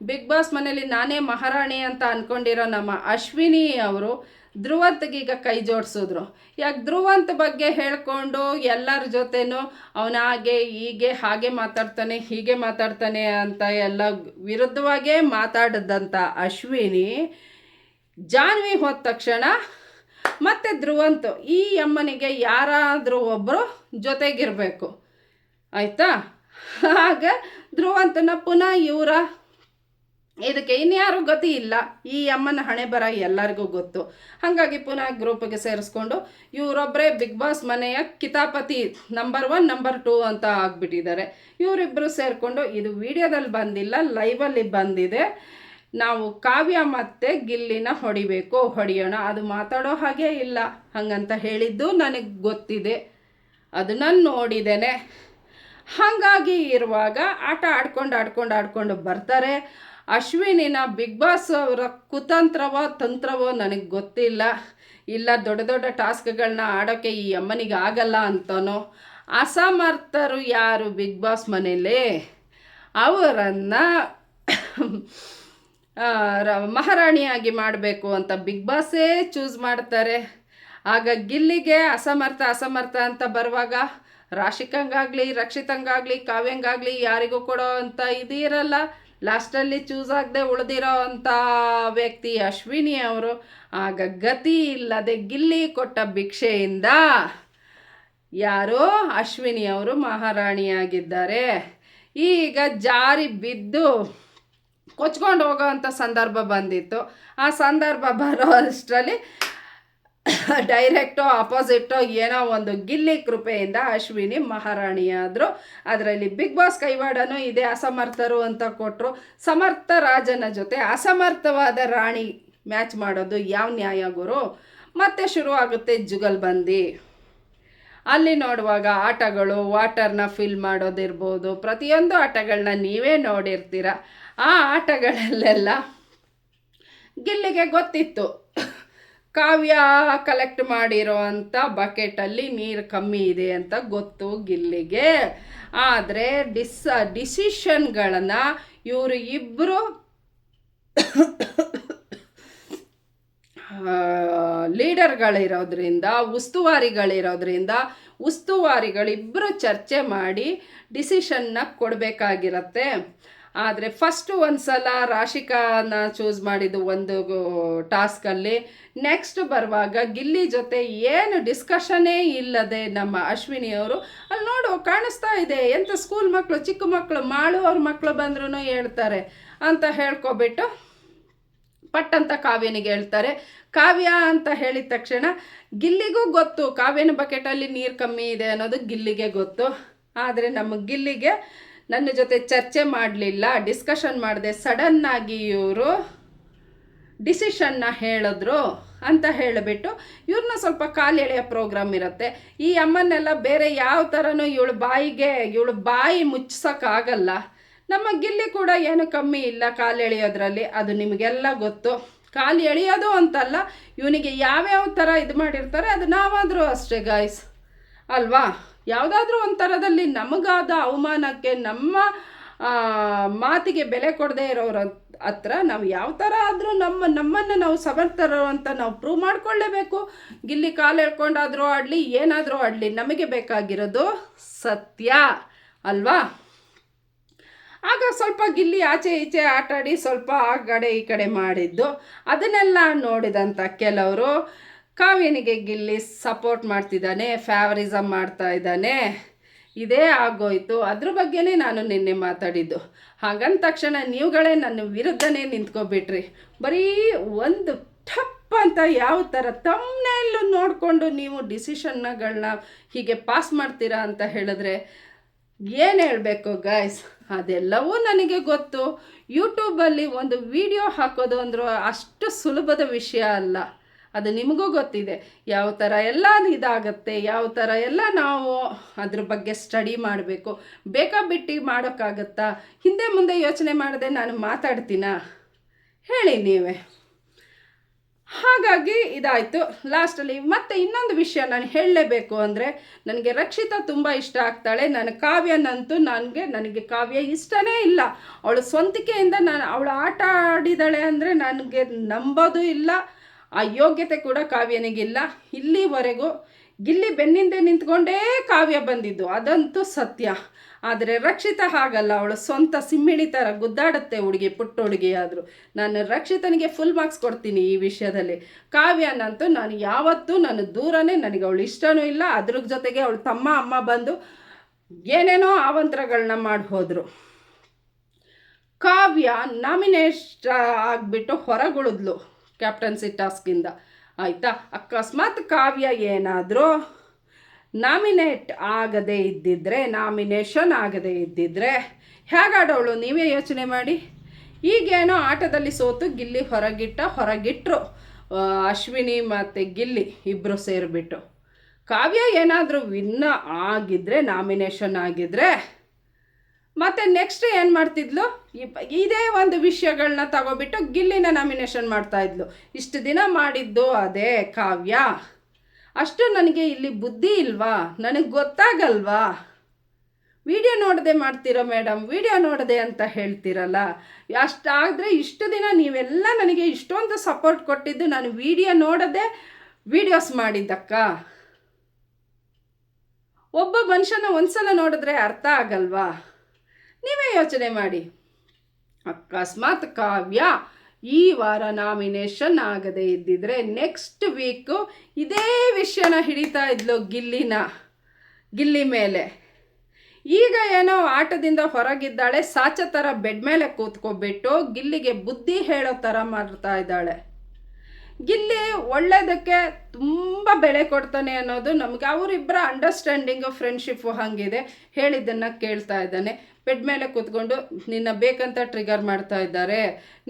ಬಿಗ್ ಬಾಸ್ ಮನೇಲಿ ನಾನೇ ಮಹಾರಾಣಿ ಅಂತ ಅಂದ್ಕೊಂಡಿರೋ ನಮ್ಮ ಅಶ್ವಿನಿ ಅವರು ಧ್ರುವಂತ್ಗೀಗ ಕೈ ಜೋಡಿಸಿದ್ರು. ಯಾಕೆ ಧ್ರುವಂತ್ ಬಗ್ಗೆ ಹೇಳ್ಕೊಂಡು ಎಲ್ಲರ ಜೊತೆನೂ ಅವನಾಗೆ ಹೀಗೆ ಹಾಗೆ ಮಾತಾಡ್ತಾನೆ, ಹೀಗೆ ಮಾತಾಡ್ತಾನೆ ಅಂತ ಎಲ್ಲ ವಿರುದ್ಧವಾಗೇ ಮಾತಾಡಿದಂಥ ಅಶ್ವಿನಿ ಜಾನ್ವಿ ಹೋದ ತಕ್ಷಣ ಮತ್ತೆ ಧ್ರುವಂತ್ ಈ ಅಮ್ಮನಿಗೆ ಯಾರಾದರೂ ಒಬ್ಬರು ಜೊತೆಗಿರಬೇಕು. ಆಯಿತಾ? ಆಗ ಧ್ರುವಂತನ ಪುನಃ ಇವರ ಇದಕ್ಕೆ ಇನ್ಯಾರೂ ಗತಿ ಇಲ್ಲ. ಈ ಅಮ್ಮನ ಹಣೆ ಬರ ಎಲ್ಲರಿಗೂ ಗೊತ್ತು. ಹಾಗಾಗಿ ಪುನಃ ಗ್ರೂಪಿಗೆ ಸೇರಿಸ್ಕೊಂಡು ಇವರೊಬ್ಬರೇ ಬಿಗ್ ಬಾಸ್ ಮನೆಯ ಕಿತಾಪತಿ ನಂಬರ್ 1 ನಂಬರ್ 2 ಅಂತ ಆಗಿಬಿಟ್ಟಿದ್ದಾರೆ. ಇವರಿಬ್ಬರು ಸೇರಿಕೊಂಡು, ಇದು ವಿಡಿಯೋದಲ್ಲಿ ಬಂದಿಲ್ಲ, ಲೈವಲ್ಲಿ ಬಂದಿದೆ, ನಾವು ಕಾವ್ಯ ಮತ್ತು ಗಿಲ್ಲಿನ ಹೊಡೆಯೋಣ, ಅದು ಮಾತಾಡೋ ಹಾಗೆ ಇಲ್ಲ ಹಾಗಂತ ಹೇಳಿದ್ದು ನನಗೆ ಗೊತ್ತಿದೆ, ಅದನ್ನು ನೋಡಿದ್ದೇನೆ. ಹಾಗಾಗಿ ಇರುವಾಗ ಆಟ ಆಡ್ಕೊಂಡು ಬರ್ತಾರೆ. ಅಶ್ವಿನಿನ ಬಿಗ್ ಬಾಸ್ ಅವರ ಕುತಂತ್ರವೋ ತಂತ್ರವೋ ನನಗೆ ಗೊತ್ತಿಲ್ಲ, ಇಲ್ಲ ದೊಡ್ಡ ದೊಡ್ಡ ಟಾಸ್ಕ್ಗಳನ್ನ ಆಡೋಕ್ಕೆ ಈ ಅಮ್ಮನಿಗೆ ಆಗಲ್ಲ ಅಂತನೋ. ಅಸಮರ್ಥರು ಯಾರು ಬಿಗ್ ಬಾಸ್ ಮನೇಲಿ, ಅವರನ್ನು ಮಹಾರಾಣಿಯಾಗಿ ಮಾಡಬೇಕು ಅಂತ ಬಿಗ್ ಬಾಸೇ ಚೂಸ್ ಮಾಡ್ತಾರೆ. ಆಗ ಗಿಲ್ಲಿಗೆ ಅಸಮರ್ಥ ಅಂತ ಬರುವಾಗ ರಾಶಿಕಂಗಾಗಲಿ, ರಕ್ಷಿತಂಗಾಗಲಿ, ಕಾವ್ಯಂಗಾಗಲಿ ಯಾರಿಗೂ ಕೊಡೋ ಅಂತ ಇದಿರಲ್ಲ. ಲಾಸ್ಟಲ್ಲಿ ಚೂಸ್ ಆಗದೆ ಉಳಿದಿರೋ ಅಂಥ ವ್ಯಕ್ತಿ ಅಶ್ವಿನಿ ಅವರು. ಆಗ ಗತಿ ಇಲ್ಲದೆ ಗಿಲ್ಲಿ ಕೊಟ್ಟ ಭಿಕ್ಷೆಯಿಂದ ಯಾರೋ ಅಶ್ವಿನಿ ಅವರು ಮಹಾರಾಣಿಯಾಗಿದ್ದಾರೆ. ಈಗ ಜಾರಿ ಬಿದ್ದು ಕೊಚ್ಕೊಂಡು ಹೋಗೋ ಅಂಥ ಸಂದರ್ಭ ಬಂದಿತ್ತು. ಆ ಸಂದರ್ಭ ಬರೋ ಅಷ್ಟರಲ್ಲಿ ಡೈರೆಕ್ಟೋ ಅಪೋಸಿಟೋ ಏನೋ ಒಂದು ಗಿಲ್ಲಿ ಕೃಪೆಯಿಂದ ಅಶ್ವಿನಿ ಮಹಾರಾಣಿಯಾದರು. ಅದರಲ್ಲಿ ಬಿಗ್ ಬಾಸ್ ಕೈವಾಡನೂ ಇದೆ, ಅಸಮರ್ಥರು ಅಂತ ಕೊಟ್ಟರು. ಸಮರ್ಥ ರಾಜನ ಜೊತೆ ಅಸಮರ್ಥವಾದ ರಾಣಿ ಮ್ಯಾಚ್ ಮಾಡೋದು ಯಾವ ನ್ಯಾಯ ಗುರು? ಮತ್ತೆ ಶುರುವಾಗುತ್ತೆ ಜುಗಲ್ಬಂದಿ. ಅಲ್ಲಿ ನೋಡುವಾಗ ಆಟಗಳು, ವಾಟರ್ನ ಫಿಲ್ ಮಾಡೋದಿರ್ಬೋದು, ಪ್ರತಿಯೊಂದು ಆಟಗಳನ್ನ ನೀವೇ ನೋಡಿರ್ತೀರ. ಆ ಆಟಗಳಲ್ಲೆಲ್ಲ ಗಿಲ್ಲಿಗೆ ಗೊತ್ತಿತ್ತು ಕಾವ್ಯ ಕಲೆಕ್ಟ್ ಮಾಡಿರೋ ಅಂಥ ಬಕೆಟಲ್ಲಿ ನೀರು ಕಮ್ಮಿ ಇದೆ ಅಂತ ಗೊತ್ತು ಗಿಲ್ಲಿಗೆ. ಆದರೆ ಡಿಸಿಷನ್ಗಳನ್ನು ಇವರು ಇಬ್ಬರು ಲೀಡರ್ಗಳಿರೋದ್ರಿಂದ, ಉಸ್ತುವಾರಿಗಳಿಬ್ಬರು ಚರ್ಚೆ ಮಾಡಿ ಡಿಸಿಷನ್ನ ಕೊಡಬೇಕಾಗಿರತ್ತೆ. ಆದರೆ ಫಸ್ಟು ಒಂದು ಸಲ ರಾಶಿಕಾನ ಚೂಸ್ ಮಾಡಿದ್ದು ಒಂದು ಟಾಸ್ಕಲ್ಲಿ, ನೆಕ್ಸ್ಟ್ ಬರುವಾಗ ಗಿಲ್ಲಿ ಜೊತೆ ಏನು ಡಿಸ್ಕಷನ್ನೇ ಇಲ್ಲದೆ ನಮ್ಮ ಅಶ್ವಿನಿಯವರು ಅಲ್ಲಿ ನೋಡು ಕಾಣಿಸ್ತಾ ಇದೆ, ಎಂಥ ಸ್ಕೂಲ್ ಮಕ್ಕಳು, ಚಿಕ್ಕ ಮಕ್ಕಳು, ಮಾಳು ಅವ್ರ ಮಕ್ಕಳು ಬಂದ್ರೂ ಹೇಳ್ತಾರೆ ಅಂತ ಹೇಳ್ಕೊಬಿಟ್ಟು ಪಟ್ಟಂತ ಕಾವ್ಯನಿಗೆ ಹೇಳ್ತಾರೆ. ಕಾವ್ಯ ಅಂತ ಹೇಳಿದ ತಕ್ಷಣ ಗಿಲ್ಲಿಗೂ ಗೊತ್ತು ಕಾವ್ಯನ ಬಕೆಟಲ್ಲಿ ನೀರು ಕಮ್ಮಿ ಇದೆ ಅನ್ನೋದು ಗಿಲ್ಲಿಗೆ ಗೊತ್ತು. ಆದರೆ ನಮ್ಮ ಗಿಲ್ಲಿಗೆ ನನ್ನ ಜೊತೆ ಚರ್ಚೆ ಮಾಡಲಿಲ್ಲ, ಡಿಸ್ಕಷನ್ ಮಾಡಿದೆ, ಸಡನ್ನಾಗಿ ಇವರು ಡಿಸಿಷನ್ನ ಹೇಳಿದ್ರು ಅಂತ ಹೇಳಿಬಿಟ್ಟು ಇವ್ರನ್ನ ಸ್ವಲ್ಪ ಕಾಲು ಎಳೆಯೋ ಪ್ರೋಗ್ರಾಮ್ ಇರುತ್ತೆ. ಈ ಅಮ್ಮನ್ನೆಲ್ಲ ಬೇರೆ ಯಾವ ಥರನೂ ಇವಳು ಬಾಯಿ ಮುಚ್ಸೋಕ್ಕಾಗಲ್ಲ. ನಮ್ಮ ಗಿಲ್ಲಿ ಕೂಡ ಏನು ಕಮ್ಮಿ ಇಲ್ಲ ಕಾಲು ಎಳೆಯೋದ್ರಲ್ಲಿ, ಅದು ನಿಮಗೆಲ್ಲ ಗೊತ್ತು. ಕಾಲು ಎಳೆಯೋದು ಅಂತಲ್ಲ, ಇವನಿಗೆ ಯಾವ್ಯಾವ ಥರ ಇದು ಮಾಡಿರ್ತಾರೆ ಅದು ನಾವಾದರೂ ಅಷ್ಟೇ ಗಾಯ್ಸ್ ಅಲ್ವಾ. ಯಾವುದಾದ್ರೂ ಒಂಥರದಲ್ಲಿ ನಮಗಾದ ಅವಮಾನಕ್ಕೆ, ನಮ್ಮ ಮಾತಿಗೆ ಬೆಲೆ ಕೊಡದೇ ಇರೋರ ಹತ್ರ ನಾವು ಯಾವ ಥರ ಆದರೂ ನಮ್ಮನ್ನು ನಾವು ಸಮರ್ಥರು ಅಂತ ನಾವು ಪ್ರೂವ್ ಮಾಡ್ಕೊಳ್ಳೇಬೇಕು. ಗಿಲ್ಲಿ ಕಾಲು ಎಳ್ಕೊಂಡಾದರೂ ಆಡಲಿ, ಏನಾದರೂ ಆಡಲಿ, ನಮಗೆ ಬೇಕಾಗಿರೋದು ಸತ್ಯ ಅಲ್ವಾ? ಆಗ ಸ್ವಲ್ಪ ಗಿಲ್ಲಿ ಆಚೆ ಈಚೆ ಆಟಾಡಿ ಸ್ವಲ್ಪ ಆ ಕಡೆ ಈ ಕಡೆ ಮಾಡಿದ್ದು ಅದನ್ನೆಲ್ಲ ನೋಡಿದಂಥ ಕೆಲವರು ಕಾವ್ಯನಿಗೆ ಗಿಲ್ಲಿ ಸಪೋರ್ಟ್ ಮಾಡ್ತಿದ್ದಾನೆ, ಫೇವರಿಸಮ್ ಮಾಡ್ತಾ ಇದ್ದಾನೆ, ಇದೇ ಆಗೋಯ್ತು. ಅದ್ರ ಬಗ್ಗೆನೇ ನಾನು ನಿನ್ನೆ ಮಾತಾಡಿದ್ದು. ಹಾಗಂದ ತಕ್ಷಣ ನೀವುಗಳೇ ನನ್ನ ವಿರುದ್ಧನೇ ನಿಂತ್ಕೊಬಿಟ್ರಿ. ಬರೀ ಒಂದು ಟಪ್ ಅಂತ ಯಾವ ಥರ ತಮ್ಮನೆಲ್ಲೂ ನೋಡಿಕೊಂಡು ನೀವು ಡಿಸಿಷನ್ಗಳನ್ನ ಹೀಗೆ ಪಾಸ್ ಮಾಡ್ತೀರಾ ಅಂತ ಹೇಳಿದ್ರೆ ಏನು ಹೇಳಬೇಕು ಗಾಯ್ಸ್? ಅದೆಲ್ಲವೂ ನನಗೆ ಗೊತ್ತು. ಯೂಟ್ಯೂಬಲ್ಲಿ ಒಂದು ವಿಡಿಯೋ ಹಾಕೋದು ಅಂದ್ರೆ ಅಷ್ಟು ಸುಲಭದ ವಿಷಯ ಅಲ್ಲ. ಅದು ನಿಮಗೂ ಗೊತ್ತಿದೆ ಯಾವ ಥರ ಎಲ್ಲ ಇದಾಗತ್ತೆ, ಯಾವ ಥರ ಎಲ್ಲ ನಾವು ಅದ್ರ ಬಗ್ಗೆ ಸ್ಟಡಿ ಮಾಡಬೇಕು. ಬೇಕಾಬಿಟ್ಟು ಮಾಡೋಕ್ಕಾಗತ್ತಾ? ಹಿಂದೆ ಮುಂದೆ ಯೋಚನೆ ಮಾಡದೆ ನಾನು ಮಾತಾಡ್ತೀನಾ ಹೇಳಿ ನೀವೇ? ಹಾಗಾಗಿ ಇದಾಯಿತು. ಲಾಸ್ಟಲ್ಲಿ ಮತ್ತೆ ಇನ್ನೊಂದು ವಿಷಯ ನಾನು ಹೇಳಲೇಬೇಕು ಅಂದರೆ, ನನಗೆ ರಕ್ಷಿತಾ ತುಂಬ ಇಷ್ಟ ಆಗ್ತಾಳೆ. ನಾನು ಕಾವ್ಯನಂತೂ ನನಗೆ ಕಾವ್ಯ ಇಷ್ಟನೇ ಇಲ್ಲ. ಅವಳು ಸ್ವಂತಿಕೆಯಿಂದ ಅವಳು ಆಟ ಆಡಿದಾಳೆ ಅಂದರೆ ನನಗೆ ನಂಬೋದು ಇಲ್ಲ. ಆ ಯೋಗ್ಯತೆ ಕೂಡ ಕಾವ್ಯನಿಗಿಲ್ಲ. ಇಲ್ಲಿವರೆಗೂ ಗಿಲ್ಲಿ ಬೆನ್ನಿಂದೆ ನಿಂತ್ಕೊಂಡೇ ಕಾವ್ಯ ಬಂದಿದ್ದು, ಅದಂತೂ ಸತ್ಯ. ಆದರೆ ರಕ್ಷಿತಾ ಹಾಗಲ್ಲ, ಅವಳು ಸ್ವಂತ ಸಿಮ್ಮಿಣಿ ಥರ ಗುದ್ದಾಡುತ್ತೆ ಹುಡುಗಿ, ಪುಟ್ಟ ಹುಡುಗಿ. ಆದರೂ ನಾನು ರಕ್ಷಿತನಿಗೆ ಫುಲ್ ಮಾರ್ಕ್ಸ್ ಕೊಡ್ತೀನಿ ಈ ವಿಷಯದಲ್ಲಿ. ಕಾವ್ಯನಂತೂ ನಾನು ಯಾವತ್ತೂ ದೂರನೇ, ನನಗೆ ಅವಳು ಇಷ್ಟನೂ ಇಲ್ಲ. ಅದ್ರ ಜೊತೆಗೆ ಅವಳು ತಮ್ಮ ಅಮ್ಮ ಬಂದು ಏನೇನೋ ಅವಾಂತರಗಳನ್ನ ಮಾಡಿ ಹೋದರು. ಕಾವ್ಯ ನಾಮಿನೇಟ್ ಆಗಿಬಿಟ್ಟು ಹೊರಗುಳಿದ್ಲು ಕ್ಯಾಪ್ಟನ್ಸಿ ಟಾಸ್ಕಿಂದ, ಆಯಿತಾ? ಅಕಸ್ಮಾತ್ ಕಾವ್ಯ ಏನಾದರೂ ನಾಮಿನೇಟ್ ಆಗದೇ ಇದ್ದಿದ್ರೆ, ನಾಮಿನೇಷನ್ ಆಗದೇ ಇದ್ದಿದ್ರೆ ಹೇಗಾಡೋಳು ನೀವೇ ಯೋಚನೆ ಮಾಡಿ. ಈಗೇನೋ ಆಟದಲ್ಲಿ ಸೋತು ಗಿಲ್ಲಿ ಹೊರಗಿಟ್ಟರು ಅಶ್ವಿನಿ ಮತ್ತು ಗಿಲ್ಲಿ ಇಬ್ಬರು ಸೇರಿಬಿಟ್ಟು. ಕಾವ್ಯ ಏನಾದರೂ ವಿನ್ ಆಗಿದ್ದರೆ, ನಾಮಿನೇಷನ್ ಆಗಿದ್ದರೆ ಮತ್ತು ನೆಕ್ಸ್ಟ್ ಏನು ಮಾಡ್ತಿದ್ಲು? ಇದೇ ಒಂದು ವಿಷಯಗಳನ್ನ ತಗೋಬಿಟ್ಟು ಗಿಲ್ಲಿನ ನಾಮಿನೇಷನ್ ಮಾಡ್ತಾಯಿದ್ಲು. ಇಷ್ಟು ದಿನ ಮಾಡಿದ್ದು ಅದೇ ಕಾವ್ಯ. ಅಷ್ಟು ನನಗೆ ಇಲ್ಲಿ ಬುದ್ಧಿ ಇಲ್ವಾ? ನನಗೆ ಗೊತ್ತಾಗಲ್ವಾ? ವಿಡಿಯೋ ನೋಡದೆ ಮಾಡ್ತೀರೋ ಮೇಡಮ್, ವಿಡಿಯೋ ನೋಡದೆ ಅಂತ ಹೇಳ್ತೀರಲ್ಲ. ಅಷ್ಟಾದರೆ ಇಷ್ಟು ದಿನ ನೀವೆಲ್ಲ ನನಗೆ ಇಷ್ಟೊಂದು ಸಪೋರ್ಟ್ ಕೊಟ್ಟಿದ್ದು ನಾನು ವಿಡಿಯೋ ನೋಡದೆ ವಿಡಿಯೋಸ್ ಮಾಡಿದ್ದಕ್ಕ. ಒಬ್ಬ ಮನುಷ್ಯನ ಒಂದ್ಸಲ ನೋಡಿದ್ರೆ ಅರ್ಥ ಆಗಲ್ವಾ? ನೀವೇ ಯೋಚನೆ ಮಾಡಿ. ಅಕಸ್ಮಾತ್ ಕಾವ್ಯ ಈ ವಾರ ನಾಮಿನೇಷನ್ ಆಗದೇ ಇದ್ದಿದ್ರೆ ನೆಕ್ಸ್ಟ್ ವೀಕು ಇದೇ ವಿಷಯನ ಹಿಡಿತಾ ಇದ್ಲು ಗಿಲ್ಲಿ ಮೇಲೆ. ಈಗ ಏನೋ ಆಟದಿಂದ ಹೊರಗಿದ್ದಾಳೆ, ಸಾಚ ಥರ ಬೆಡ್ ಮೇಲೆ ಕೂತ್ಕೊಬಿಟ್ಟು ಗಿಲ್ಲಿಗೆ ಬುದ್ಧಿ ಹೇಳೋ ಥರ ಮಾಡ್ತಾ ಇದ್ದಾಳೆ. ಗಿಲ್ಲಿ ಒಳ್ಳೆಯದಕ್ಕೆ ತುಂಬ ಬೆಲೆ ಕೊಡ್ತಾನೆ ಅನ್ನೋದು ನಮಗೆ ಅವರಿಬ್ಬರ ಅಂಡರ್ಸ್ಟ್ಯಾಂಡಿಂಗು, ಫ್ರೆಂಡ್ಶಿಪ್ಪು ಹಾಗಿದೆ. ಹೇಳಿದ್ದನ್ನು ಕೇಳ್ತಾ ಇದ್ದಾನೆ. ಬೆಡ್ ಮೇಲೆ ಕೂತ್ಕೊಂಡು ನಿನ್ನ ಬೇಕಂತ ಟ್ರಿಗರ್ ಮಾಡ್ತಾ ಇದ್ದಾರೆ.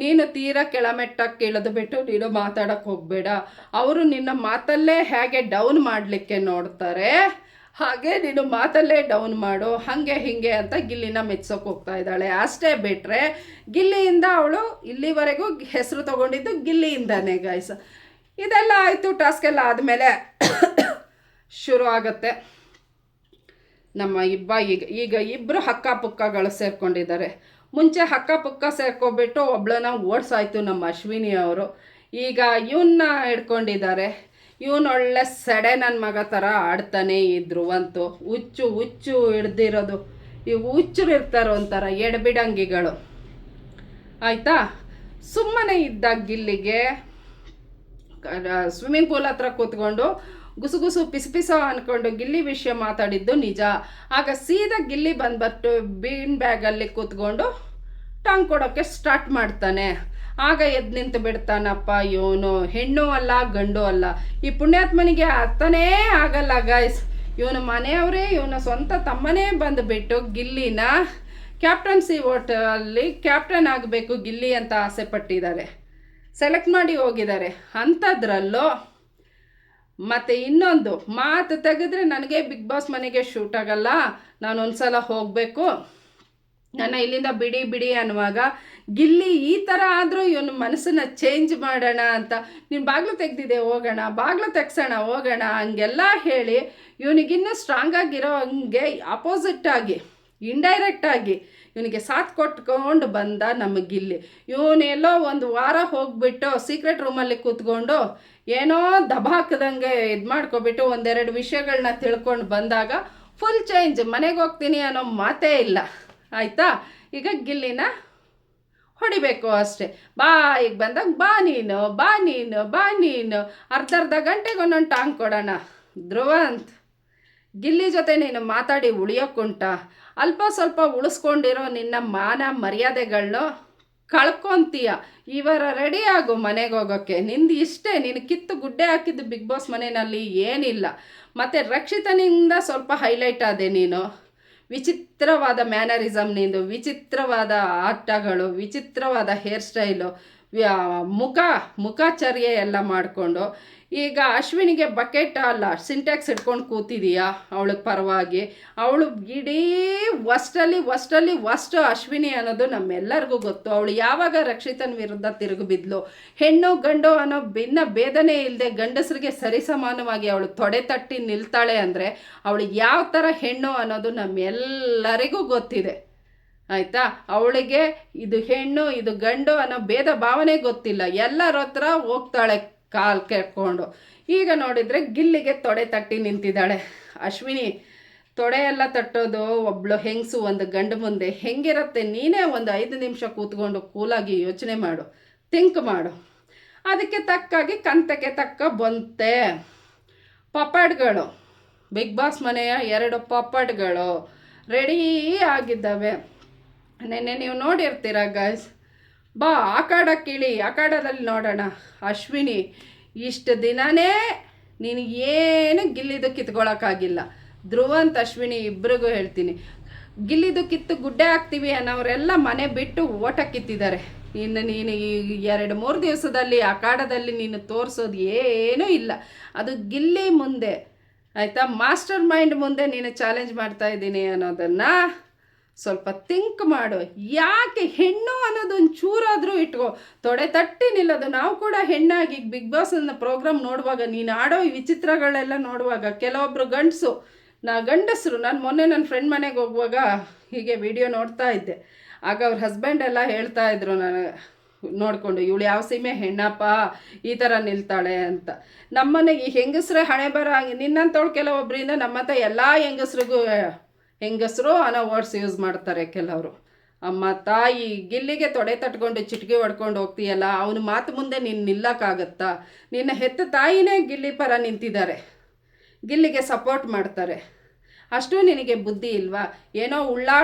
ನೀನು ತೀರಾ ಕೆಳಮೆಟ್ಟಕ್ಕೆ ಇಳಿದು ಬಿಟ್ಟು ನೀನು ಮಾತಾಡೋಕ್ಕೆ ಹೋಗಬೇಡ. ಅವರು ನಿನ್ನ ಮಾತಲ್ಲೇ ಹೇಗೆ ಡೌನ್ ಮಾಡಲಿಕ್ಕೆ ನೋಡ್ತಾರೆ, ಹಾಗೆ ನೀನು ಮಾತಲ್ಲೇ ಡೌನ್ ಮಾಡು, ಹಾಗೆ ಹೀಗೆ ಅಂತ ಗಿಲ್ಲಿನ ಮೆಚ್ಚೋಕೆ ಹೋಗ್ತಾ ಇದ್ದಾಳೆ. ಅಷ್ಟೇ ಬಿಟ್ಟರೆ ಗಿಲ್ಲಿಯಿಂದ ಅವಳು ಇಲ್ಲಿವರೆಗೂ ಹೆಸರು ತೊಗೊಂಡಿದ್ದು ಗಿಲ್ಲಿಯಿಂದಾನೆ ಗಾಯ್ಸ್. ಇದೆಲ್ಲ ಆಯಿತು. ಟಾಸ್ಕ್ ಎಲ್ಲ ಆದಮೇಲೆ ಶುರು ಆಗುತ್ತೆ ನಮ್ಮ ಈಗ ಇಬ್ಬರು ಹಕ್ಕಪುಕ್ಕಗಳು ಸೇರ್ಕೊಂಡಿದ್ದಾರೆ. ಮುಂಚೆ ಹಕ್ಕಪುಕ್ಕ ಸೇರ್ಕೊಬಿಟ್ಟು ಒಬ್ಳನ್ನ ಓಡಿಸಾಯ್ತು ನಮ್ಮ ಅಶ್ವಿನಿ ಅವರು. ಈಗ ಇವನ್ನ ಹಿಡ್ಕೊಂಡಿದ್ದಾರೆ. ಇವನು ಒಳ್ಳೆ ಸೆಡೆ ನನ್ನ ಮಗ ಥರ ಆಡ್ತಾನೆ ಇದ್ರು. ಅಂತೂ ಹುಚ್ಚು ಹಿಡ್ದಿರೋದು ಇವು ಹುಚ್ಚರು ಇರ್ತಾರೆ, ಒಂಥರ ಎಡಬಿಡಂಗಿಗಳು, ಆಯಿತಾ? ಸುಮ್ಮನೆ ಇದ್ದಾಗ ಗಿಲ್ಲಿಗೆ ಸ್ವಿಮ್ಮಿಂಗ್ ಪೂಲ್ ಹತ್ರ ಕೂತ್ಕೊಂಡು ಗುಸುಗುಸು ಪಿಸು ಅಂದ್ಕೊಂಡು ಗಿಲ್ಲಿ ವಿಷಯ ಮಾತಾಡಿದ್ದು ನಿಜ. ಆಗ ಸೀದಾ ಗಿಲ್ಲಿ ಬಂದ್ಬಿಟ್ಟು ಬೀನ್ ಬ್ಯಾಗಲ್ಲಿ ಕೂತ್ಕೊಂಡು ಟಾಂಗ್ ಕೊಡೋಕ್ಕೆ ಸ್ಟಾರ್ಟ್ ಮಾಡ್ತಾನೆ. ಆಗ ಎದ್ದು ನಿಂತು ಬಿಡ್ತಾನಪ್ಪ ಇವನು. ಹೆಣ್ಣು ಅಲ್ಲ ಗಂಡು ಅಲ್ಲ. ಈ ಪುಣ್ಯಾತ್ಮನಿಗೆ ಅರ್ಥನೇ ಆಗಲ್ಲ ಗಾಯ್ಸ್. ಇವನು ಮನೆಯವರೇ, ಇವನ ಸ್ವಂತ ತಮ್ಮನೇ ಬಂದುಬಿಟ್ಟು ಗಿಲ್ಲಿನ ಕ್ಯಾಪ್ಟನ್ಸಿ ಓಟಲ್ಲಿ ಕ್ಯಾಪ್ಟನ್ ಆಗಬೇಕು ಗಿಲ್ಲಿ ಅಂತ ಆಸೆ ಪಟ್ಟಿದ್ದಾರೆ, ಸೆಲೆಕ್ಟ್ ಮಾಡಿ ಹೋಗಿದ್ದಾರೆ. ಅಂಥದ್ರಲ್ಲೂ ಮತ್ತು ಇನ್ನೊಂದು ಮಾತು ತೆಗೆದ್ರೆ ನನಗೆ ಬಿಗ್ ಬಾಸ್ ಮನೆಗೆ ಶೂಟ್ ಆಗಲ್ಲ, ನಾನು ಒಂದು ಸಲ ಹೋಗಬೇಕು, ನನ್ನ ಇಲ್ಲಿಂದ ಬಿಡಿ ಅನ್ನುವಾಗ ಗಿಲ್ಲಿ ಈ ಥರ ಆದರೂ ಇವನು ಮನಸ್ಸನ್ನು ಚೇಂಜ್ ಮಾಡೋಣ ಅಂತ, ನೀನು ಬಾಗಿಲು ತೆಗೆದಿದೆ ಹೋಗೋಣ, ಬಾಗಿಲು ತೆಗ್ಸೋಣ ಹೋಗೋಣ ಹಂಗೆಲ್ಲ ಹೇಳಿ ಇವನಿಗಿನ್ನೂ ಸ್ಟ್ರಾಂಗ್ ಆಗಿರೋ ಹಂಗೆ ಆಪೋಸಿಟ್ಟಾಗಿ ಇಂಡೈರೆಕ್ಟಾಗಿ ಇವನಿಗೆ ಸಾಥ್ ಕೊಟ್ಕೊಂಡು ಬಂದ ನಮ್ಮ ಗಿಲ್ಲಿ. ಇವನೆಲ್ಲೋ ಒಂದು ವಾರ ಹೋಗ್ಬಿಟ್ಟು ಸೀಕ್ರೆಟ್ ರೂಮಲ್ಲಿ ಕೂತ್ಕೊಂಡು ಏನೋ ದಬಾಕದಂಗೆ ಇದು ಮಾಡ್ಕೊಬಿಟ್ಟು ಒಂದೆರಡು ವಿಷಯಗಳನ್ನ ತಿಳ್ಕೊಂಡು ಬಂದಾಗ ಫುಲ್ ಚೇಂಜ್. ಮನೆಗೆ ಹೋಗ್ತೀನಿ ಅನ್ನೋ ಮಾತೇ ಇಲ್ಲ. ಆಯಿತಾ, ಈಗ ಗಿಲ್ಲಿನ ಹೊಡಿಬೇಕು ಅಷ್ಟೇ. ಈಗ ಬಂದಾಗ ಬಾ ನೀನು ಅರ್ಧ ಗಂಟೆಗೆ ಒಂದೊಂದು ಟಾಂಗ್ ಕೊಡೋಣ. ಧ್ರುವಂತ್, ಗಿಲ್ಲಿ ಜೊತೆ ನೀನು ಮಾತಾಡಿ ಉಳಿಯೋಕ್ಕುಂಟ? ಅಲ್ಪ ಸ್ವಲ್ಪ ಉಳಿಸ್ಕೊಂಡಿರೋ ನಿನ್ನ ಮಾನ ಮರ್ಯಾದೆಗಳನ್ನ ಕಳ್ಕೊತೀಯ. ಇವರ ರೆಡಿ ಆಗು ಮನೆಗೆ ಹೋಗೋಕ್ಕೆ. ನಿಂದು ಇಷ್ಟೇ, ನೀನು ಕಿತ್ತು ಗುಡ್ಡೆ ಹಾಕಿದ್ದು ಬಿಗ್ ಬಾಸ್ ಮನೆಯಲ್ಲಿ ಏನಿಲ್ಲ. ಮತ್ತು ರಕ್ಷಿತನಿಂದ ಸ್ವಲ್ಪ ಹೈಲೈಟ್ ಆದೆ ನೀನು. ವಿಚಿತ್ರವಾದ ಮ್ಯಾನರಿಸಮ್ ನಿಂದು, ವಿಚಿತ್ರವಾದ ಆಟಗಳು, ವಿಚಿತ್ರವಾದ ಹೇರ್ ಸ್ಟೈಲು, ಮುಖಚರ್ಯೆ ಎಲ್ಲ ಮಾಡಿಕೊಂಡು ಈಗ ಅಶ್ವಿನಿಗೆ ಬಕೆಟ್ ಅಲ್ಲ ಸಿಂಟ್ಯಾಕ್ಸ್ ಇಟ್ಕೊಂಡು ಕೂತಿದೀಯಾ ಅವಳಿಗೆ ಪರವಾಗಿ. ಅವಳು ಇಡೀ ವಸ್ಟು ಅಶ್ವಿನಿ ಅನ್ನೋದು ನಮ್ಮೆಲ್ಲರಿಗೂ ಗೊತ್ತು. ಅವಳು ಯಾವಾಗ ರಕ್ಷಿತನ ವಿರುದ್ಧ ತಿರುಗಿ ಬಿದ್ಲು, ಹೆಣ್ಣು ಗಂಡು ಅನ್ನೋ ಭೇದನೇ ಇಲ್ಲದೆ ಗಂಡಸರಿಗೆ ಸರಿಸಮಾನವಾಗಿ ಅವಳು ತೊಡೆ ತಟ್ಟಿ ನಿಲ್ತಾಳೆ ಅಂದರೆ ಅವಳು ಯಾವ ಥರ ಹೆಣ್ಣು ಅನ್ನೋದು ನಮ್ಮೆಲ್ಲರಿಗೂ ಗೊತ್ತಿದೆ. ಆಯಿತಾ, ಅವಳಿಗೆ ಇದು ಹೆಣ್ಣು ಇದು ಗಂಡು ಅನ್ನೋ ಭೇದ ಭಾವನೆ ಗೊತ್ತಿಲ್ಲ. ಎಲ್ಲರ ಹತ್ರ ಹೋಗ್ತಾಳೆ ಕಾಲು ಕೆರ್ಕೊಂಡು. ಈಗ ನೋಡಿದರೆ ಗಿಲ್ಲಿಗೆ ತೊಡೆ ತಟ್ಟಿ ನಿಂತಿದ್ದಾಳೆ ಅಶ್ವಿನಿ. ತೊಡೆ ಎಲ್ಲ ತಟ್ಟೋದು ಒಬ್ಳು ಹೆಂಗಸು ಒಂದು ಗಂಡು ಮುಂದೆ ಹೆಂಗಿರುತ್ತೆ? ನೀನೇ ಒಂದು 5 ನಿಮಿಷ ಕೂತ್ಕೊಂಡು ಕೂಲಾಗಿ ಯೋಚನೆ ಮಾಡು, ಥಿಂಕ್ ಮಾಡು. ಅದಕ್ಕೆ ತಕ್ಕಾಗಿ ಕಂತಕ್ಕೆ ತಕ್ಕ ಬಂತೆ ಪಪಾಡ್ಗಳು. ಬಿಗ್ ಬಾಸ್ ಮನೆಯ 2 ಪಪಾಡ್ಗಳು ರೆಡಿ ಆಗಿದ್ದಾವೆ. ನೆನ್ನೆ ನೀವು ನೋಡಿರ್ತೀರ ಗೈಸ್. ಬಾ ಆಕಾಡಕ್ಕಿಳಿ, ಆಕಾಡದಲ್ಲಿ ನೋಡೋಣ. ಅಶ್ವಿನಿ, ಇಷ್ಟು ದಿನವೇ ನೀನು ಏನು ಗಿಲ್ಲಿದು ಕಿತ್ಕೊಳ್ಳೋಕ್ಕಾಗಿಲ್ಲ. ಧ್ರುವಂತ್ ಅಶ್ವಿನಿ ಇಬ್ಬರಿಗೂ ಹೇಳ್ತೀನಿ, ಗಿಲ್ಲಿದು ಕಿತ್ತು ಗುಡ್ಡೆ ಹಾಕ್ತೀವಿ ಅನ್ನೋರೆಲ್ಲ ಮನೆ ಬಿಟ್ಟು ಓಟ ಕಿತ್ತಿದ್ದಾರೆ. ಇನ್ನು ನೀನು ಈ 2-3 ದಿವಸದಲ್ಲಿ ಅಖಾಡದಲ್ಲಿ ನೀನು ತೋರಿಸೋದು ಏನೂ ಇಲ್ಲ. ಅದು ಗಿಲ್ಲಿ ಮುಂದೆ, ಆಯಿತಾ, ಮಾಸ್ಟರ್ ಮೈಂಡ್ ಮುಂದೆ ನೀನು ಚಾಲೆಂಜ್ ಮಾಡ್ತಾ ಇದ್ದೀನಿ ಅನ್ನೋದನ್ನು ಸ್ವಲ್ಪ ಥಿಂಕ್ ಮಾಡು. ಯಾಕೆ ಹೆಣ್ಣು ಅನ್ನೋದೊಂದು ಚೂರಾದರೂ ಇಟ್ಕೋ, ತೊಡೆ ತಟ್ಟಿ ನಿಲ್ಲೋದು. ನಾವು ಕೂಡ ಹೆಣ್ಣಾಗಿ ಬಿಗ್ ಬಾಸ್ ಅನ್ನೋ ಪ್ರೋಗ್ರಾಮ್ ನೋಡುವಾಗ, ನೀನು ಆಡೋ ಈ ವಿಚಿತ್ರಗಳೆಲ್ಲ ನೋಡುವಾಗ ಕೆಲವೊಬ್ಬರು ಗಂಡಸರು, ನಾನು ಮೊನ್ನೆ ನನ್ನ ಫ್ರೆಂಡ್ ಮನೆಗೆ ಹೋಗುವಾಗ ಹೀಗೆ ವಿಡಿಯೋ ನೋಡ್ತಾ ಇದ್ದೆ. ಆಗ ಅವ್ರ ಹಸ್ಬೆಂಡ್ ಎಲ್ಲ ಹೇಳ್ತಾ ಇದ್ರು ನನಗೆ ನೋಡಿಕೊಂಡು, ಇವಳು ಯಾವ ಸೀಮೆ ಹೆಣ್ಣಪ್ಪ ಈ ಥರ ನಿಲ್ತಾಳೆ ಅಂತ. ನಮ್ಮನೆಗೆ ಈ ಹೆಂಗಸ್ರೆ ಹಣೆ ಬರ ನಿನ್ನಂತವಳು ಕೆಲವೊಬ್ಬರಿಂದ ನಮ್ಮಂತ ಎಲ್ಲ ಹೆಂಗಸರು ಅನ್ನೋ ವರ್ಡ್ಸ್ ಯೂಸ್ ಮಾಡ್ತಾರೆ ಕೆಲವರು. ಅಮ್ಮ ತಾಯಿ, ಗಿಲ್ಲಿಗೆ ತೊಡೆ ತಟ್ಕೊಂಡು ಚಿಟಿಕೆ ಹೊಡ್ಕೊಂಡು ಹೋಗ್ತೀಯಲ್ಲ, ಅವನ ಮಾತು ಮುಂದೆ ನೀನು ನಿಲ್ಲಕ್ಕಾಗತ್ತಾ? ನಿನ್ನ ಹೆತ್ತ ತಾಯಿನೇ ಗಿಲ್ಲಿ ಪರ ನಿಂತಿದ್ದಾರೆ, ಗಿಲ್ಲಿಗೆ ಸಪೋರ್ಟ್ ಮಾಡ್ತಾರೆ. ಅಷ್ಟು ನಿನಗೆ ಬುದ್ಧಿ ಇಲ್ವಾ? ಏನೋ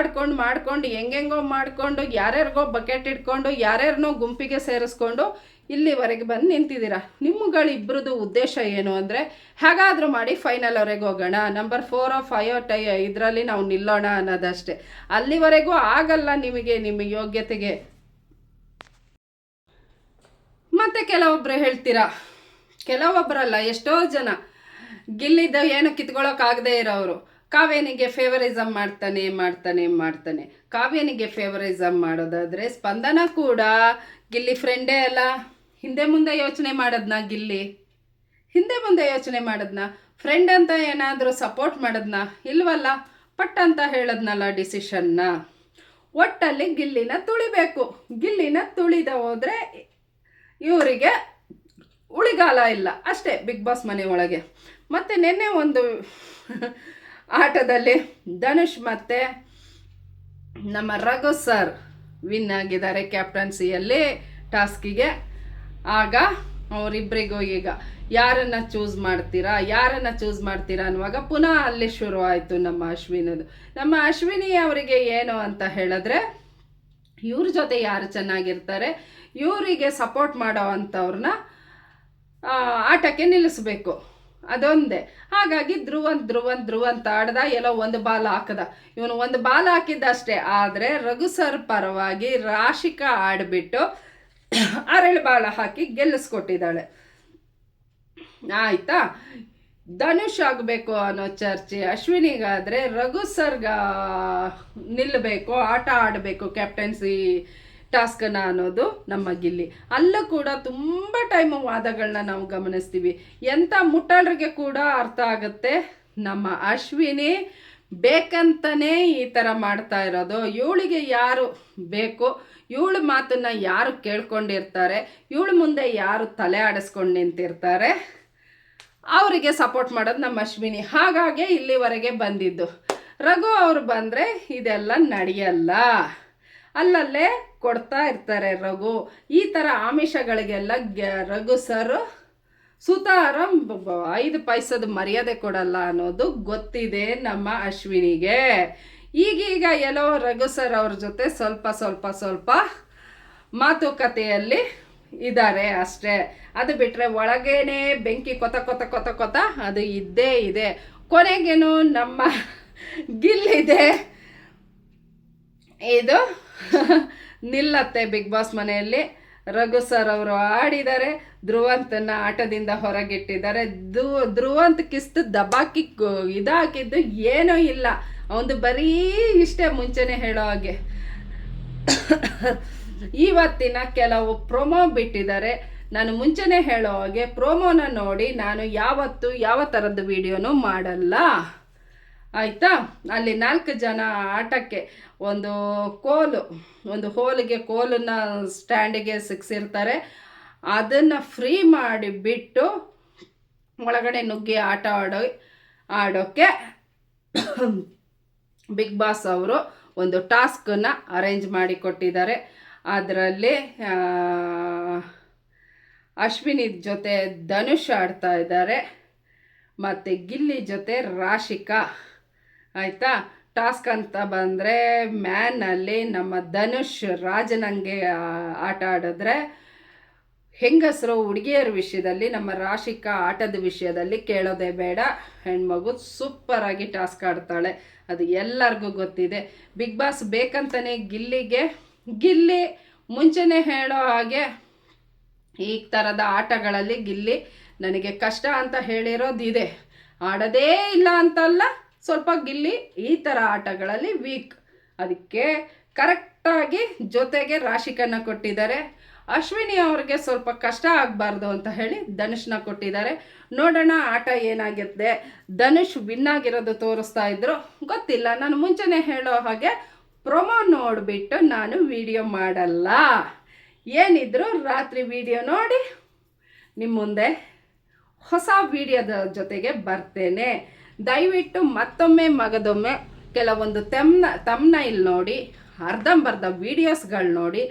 ಮಾಡ್ಕೊಂಡು ಹೆಂಗೆಂಗೋ ಮಾಡಿಕೊಂಡು ಯಾರ್ಯಾರಿಗೋ ಬಕೆಟ್ ಇಟ್ಕೊಂಡು ಯಾರ್ಯಾರನ್ನೋ ಗುಂಪಿಗೆ ಸೇರಿಸ್ಕೊಂಡು ಇಲ್ಲಿವರೆಗೆ ಬಂದು ನಿಂತಿದ್ದೀರಾ. ನಿಮ್ಮಗಳಿಬ್ಬರದು ಉದ್ದೇಶ ಏನು ಅಂದರೆ, ಹೇಗಾದರೂ ಮಾಡಿ ಫೈನಲ್ವರೆಗೆ ಹೋಗೋಣ, ನಂಬರ್ 4 5 ಇದರಲ್ಲಿ ನಾವು ನಿಲ್ಲೋಣ ಅನ್ನೋದಷ್ಟೇ. ಅಲ್ಲಿವರೆಗೂ ಆಗಲ್ಲ ನಿಮಗೆ, ನಿಮ್ಮ ಯೋಗ್ಯತೆಗೆ. ಮತ್ತು ಕೆಲವೊಬ್ಬರು ಹೇಳ್ತೀರಾ, ಕೆಲವೊಬ್ಬರಲ್ಲ ಎಷ್ಟೋ ಜನ, ಗಿಲ್ಲಿದ್ದ ಏನು ಕಿತ್ಕೊಳ್ಳೋಕ್ಕಾಗದೇ ಇರೋರು ಕಾವ್ಯನಿಗೆ ಫೇವರಿಸಮ್ ಮಾಡ್ತಾನೆ. ಕಾವ್ಯನಿಗೆ ಫೇವರಿಸಮ್ ಮಾಡೋದಾದರೆ ಸ್ಪಂದನ ಕೂಡ ಗಿಲ್ಲಿ ಫ್ರೆಂಡೇ ಅಲ್ಲ. ಹಿಂದೆ ಮುಂದೆ ಯೋಚನೆ ಮಾಡೋದನ್ನ ಫ್ರೆಂಡ್ ಅಂತ ಏನಾದರೂ ಸಪೋರ್ಟ್ ಮಾಡೋದನ್ನ ಇಲ್ವಲ್ಲ, ಪಟ್ ಅಂತ ಹೇಳೋದ್ನಲ್ಲ ಡಿಸಿಷನ್ನ. ಒಟ್ಟಲ್ಲಿ ಗಿಲ್ಲಿನ ತುಳಿಬೇಕು. ಗಿಲ್ಲಿನ ತುಳಿದ ಹೋದರೆ ಇವರಿಗೆ ಉಳಿಗಾಲ ಇಲ್ಲ ಅಷ್ಟೇ ಬಿಗ್ ಬಾಸ್ ಮನೆ ಒಳಗೆ. ಮತ್ತು ನಿನ್ನೆ ಒಂದು ಆಟದಲ್ಲಿ ಧನುಷ್ ಮತ್ತು ನಮ್ಮ ರಘು ಸರ್ ವಿನ್ ಆಗಿದ್ದಾರೆ ಕ್ಯಾಪ್ಟನ್ಸಿಯಲ್ಲಿ ಟಾಸ್ಕಿಗೆ. ಆಗ ಅವರಿಬ್ಬರಿಗೂ ಈಗ ಯಾರನ್ನು ಚೂಸ್ ಮಾಡ್ತೀರಾ ಅನ್ನುವಾಗ ಪುನಃ ಅಲ್ಲಿ ಶುರು ಆಯಿತು ನಮ್ಮ ಅಶ್ವಿನಿ ಅವರಿಗೆ ಏನು ಅಂತ ಹೇಳಿದ್ರೆ, ಇವ್ರ ಜೊತೆ ಯಾರು ಚೆನ್ನಾಗಿರ್ತಾರೆ, ಇವರಿಗೆ ಸಪೋರ್ಟ್ ಮಾಡೋ ಅಂಥವ್ರನ್ನ ಆಟಕ್ಕೆ ನಿಲ್ಲಿಸ್ಬೇಕು, ಅದೊಂದೇ. ಹಾಗಾಗಿ ಧ್ರುವಂತ ಆಡ್ದ, ಎಲ್ಲೋ ಒಂದು ಬಾಲ್ ಹಾಕದ. ಇವನು ಒಂದು ಬಾಲ್ ಹಾಕಿದ್ದಷ್ಟೇ. ಆದರೆ ರಘು ಸರ್ ಪರವಾಗಿ ರಾಶಿಕಾ ಆಡಿಬಿಟ್ಟು 6 ಬಾಲ್ ಹಾಕಿ ಗೆಲ್ಲಿಸ್ಕೊಟ್ಟಿದ್ದಾಳೆ. ಆಯಿತಾ, ಧನುಷ್ ಆಗಬೇಕು ಅನ್ನೋ ಚರ್ಚೆ ಅಶ್ವಿನಿಗಾದರೆ ರಘು ಸರ್ಗ ನಿಲ್ಲಬೇಕು, ಆಟ ಆಡಬೇಕು ಕ್ಯಾಪ್ಟನ್ಸಿ ಟಾಸ್ಕನ್ನು ಅನ್ನೋದು ನಮ್ಮ ಗಿಲ್ಲಿ. ಅಲ್ಲೂ ಕೂಡ ತುಂಬ ಟೈಮು ವಾದಗಳನ್ನ ನಾವು ಗಮನಿಸ್ತೀವಿ. ಎಂಥ ಮುಟ್ಟಾಳರಿಗೆ ಕೂಡ ಅರ್ಥ ಆಗುತ್ತೆ, ನಮ್ಮ ಅಶ್ವಿನಿ ಬೇಕಂತಲೇ ಈ ಥರ ಮಾಡ್ತಾ ಇರೋದು. ಇವಳಿಗೆ ಯಾರು ಬೇಕು, ಇವಳ ಮಾತನ್ನು ಯಾರು ಕೇಳ್ಕೊಂಡಿರ್ತಾರೆ, ಇವಳ ಮುಂದೆ ಯಾರು ತಲೆ ಆಡಿಸ್ಕೊಂಡು ನಿಂತಿರ್ತಾರೆ, ಅವರಿಗೆ ಸಪೋರ್ಟ್ ಮಾಡೋದು ನಮ್ಮ ಅಶ್ವಿನಿ. ಹಾಗಾಗಿ ಇಲ್ಲಿವರೆಗೆ ಬಂದಿದ್ದು. ರಘು ಅವರು ಬಂದರೆ ಇದೆಲ್ಲ ನಡೆಯಲ್ಲ, ಅಲ್ಲಲ್ಲೇ ಕೊಡ್ತಾ ಇರ್ತಾರೆ ರಘು. ಈ ಥರ ಆಮಿಷಗಳಿಗೆಲ್ಲ ರಘು ಸರ್ ಸುತಾರ 5 ಪೈಸದ ಮರ್ಯಾದೆ ಕೊಡಲ್ಲ ಅನ್ನೋದು ಗೊತ್ತಿದೆ ನಮ್ಮ ಅಶ್ವಿನಿಗೆ. ಈಗೀಗ ಎಲ್ಲೋ ರಘು ಸರ್ ಅವ್ರ ಜೊತೆ ಸ್ವಲ್ಪ ಮಾತುಕತೆಯಲ್ಲಿ ಇದ್ದಾರೆ ಅಷ್ಟೇ. ಅದು ಬಿಟ್ಟರೆ ಒಳಗೇನೆ ಬೆಂಕಿ ಕೊತ ಅದು ಇದ್ದೇ ಇದೆ. ಕೊನೆಗೇನು ನಮ್ಮ ಗಿಲ್ಲಿದೆ ಇದು ನಿಲ್ಲತ್ತೆ ಬಿಗ್ ಬಾಸ್ ಮನೆಯಲ್ಲಿ. ರಘು ಸರ್ ಅವರು ಆಡಿದ್ದಾರೆ, ಧ್ರುವಂತನ ಆಟದಿಂದ ಹೊರಗಿಟ್ಟಿದ್ದಾರೆ. ಧ್ರುವಂತ್ ಕಿಸ್ತು ದಬಾಕಿ ಇದಾಕಿದ್ದು ಏನೂ ಇಲ್ಲ. ಅವನು ಬರೀ ಇಷ್ಟೇ ಮುಂಚೆನೆ ಹೇಳೋ ಹಾಗೆ. ಇವತ್ತಿನ ಕೆಲವು ಪ್ರೊಮೋ ಬಿಟ್ಟಿದ್ದಾರೆ. ನಾನು ಮುಂಚೆನೇ ಹೇಳೋ ಹಾಗೆ ಪ್ರೋಮೋನ ನೋಡಿ ನಾನು ಯಾವತ್ತೂ ಯಾವ ಥರದ್ದು ವಿಡಿಯೋನೂ ಮಾಡಲ್ಲ, ಆಯಿತಾ. ಅಲ್ಲಿ 4 ಜನ ಆಟಕ್ಕೆ ಒಂದು ಹೋಲಿಗೆ ಕೋಲನ್ನು ಸ್ಟ್ಯಾಂಡಿಗೆ ಸಿಕ್ಸಿರ್ತಾರೆ. ಅದನ್ನು ಫ್ರೀ ಮಾಡಿಬಿಟ್ಟು ಒಳಗಡೆ ನುಗ್ಗಿ ಆಟ ಆಡೋಕ್ಕೆ ಬಿಗ್ ಬಾಸ್ ಅವರು ಒಂದು ಟಾಸ್ಕನ್ನು ಅರೇಂಜ್ ಮಾಡಿ ಕೊಟ್ಟಿದ್ದಾರೆ. ಅದರಲ್ಲಿ ಅಶ್ವಿನಿ ಜೊತೆ ಧನುಷ್ ಆಡ್ತಾ ಇದ್ದಾರೆ, ಮತ್ತು ಗಿಲ್ಲಿ ಜೊತೆ ರಾಶಿಕಾ, ಆಯಿತಾ. ಟಾಸ್ಕ್ ಅಂತ ಬಂದರೆ ಮ್ಯಾನಲ್ಲಿ ನಮ್ಮ ಧನುಷ್ ರಾಜನಂಗೆ ಆಟ ಆಡಿದ್ರೆ, ಹೆಂಗಸರು ಹುಡುಗಿಯರ ವಿಷಯದಲ್ಲಿ ನಮ್ಮ ರಾಶಿಕಾ ಆಟದ ವಿಷಯದಲ್ಲಿ ಕೇಳೋದೇ ಬೇಡ. ಹೆಣ್ಮಗು ಸೂಪರಾಗಿ ಟಾಸ್ಕ್ ಆಡ್ತಾಳೆ, ಅದು ಎಲ್ಲರಿಗೂ ಗೊತ್ತಿದೆ. ಬಿಗ್ ಬಾಸ್ ಬೇಕಂತಲೇ ಗಿಲ್ಲಿ ಮುಂಚೆನೇ ಹೇಳೋ ಹಾಗೆ ಈ ಥರದ ಆಟಗಳಲ್ಲಿ ಗಿಲ್ಲಿ ನನಗೆ ಕಷ್ಟ ಅಂತ ಹೇಳಿರೋದಿದೆ. ಆಡೋದೇ ಇಲ್ಲ ಅಂತಲ್ಲ, ಸ್ವಲ್ಪ ಗಿಲ್ಲಿ ಈ ಥರ ಆಟಗಳಲ್ಲಿ ವೀಕ್. ಅದಕ್ಕೆ ಕರೆಕ್ಟಾಗಿ ಜೊತೆಗೆ ರಾಶಿಕನ್ನ ಕೊಟ್ಟಿದ್ದಾರೆ. ಅಶ್ವಿನಿ ಅವ್ರಿಗೆ ಸ್ವಲ್ಪ ಕಷ್ಟ ಆಗಬಾರ್ದು ಅಂತ ಹೇಳಿ ಧನುಷ್ನ ಕೊಟ್ಟಿದ್ದಾರೆ. ನೋಡೋಣ ಆಟ ಏನಾಗುತ್ತೆ. ಧನುಷ್ ವಿನ್ ಆಗಿರೋದು ತೋರಿಸ್ತಾ ಇದ್ರು, ಗೊತ್ತಿಲ್ಲ. ನಾನು ಮುಂಚೆನೇ ಹೇಳೋ ಹಾಗೆ ಪ್ರೊಮೋ ನೋಡಿಬಿಟ್ಟು ನಾನು ವಿಡಿಯೋ ಮಾಡಲ್ಲ. ಏನಿದ್ರು ರಾತ್ರಿ ವಿಡಿಯೋ ನೋಡಿ ನಿಮ್ಮ ಮುಂದೆ ಹೊಸ ವಿಡಿಯೋದ ಜೊತೆಗೆ ಬರ್ತೇನೆ. ದಯವಿಟ್ಟು ಮತ್ತೊಮ್ಮೆ ಮಗದೊಮ್ಮೆ ಕೆಲವೊಂದು ತಮ್ನೈಲ್ ನೋಡಿ, ಅರ್ಧಂಬರ್ಧ ವೀಡಿಯೋಸ್ಗಳು ನೋಡಿ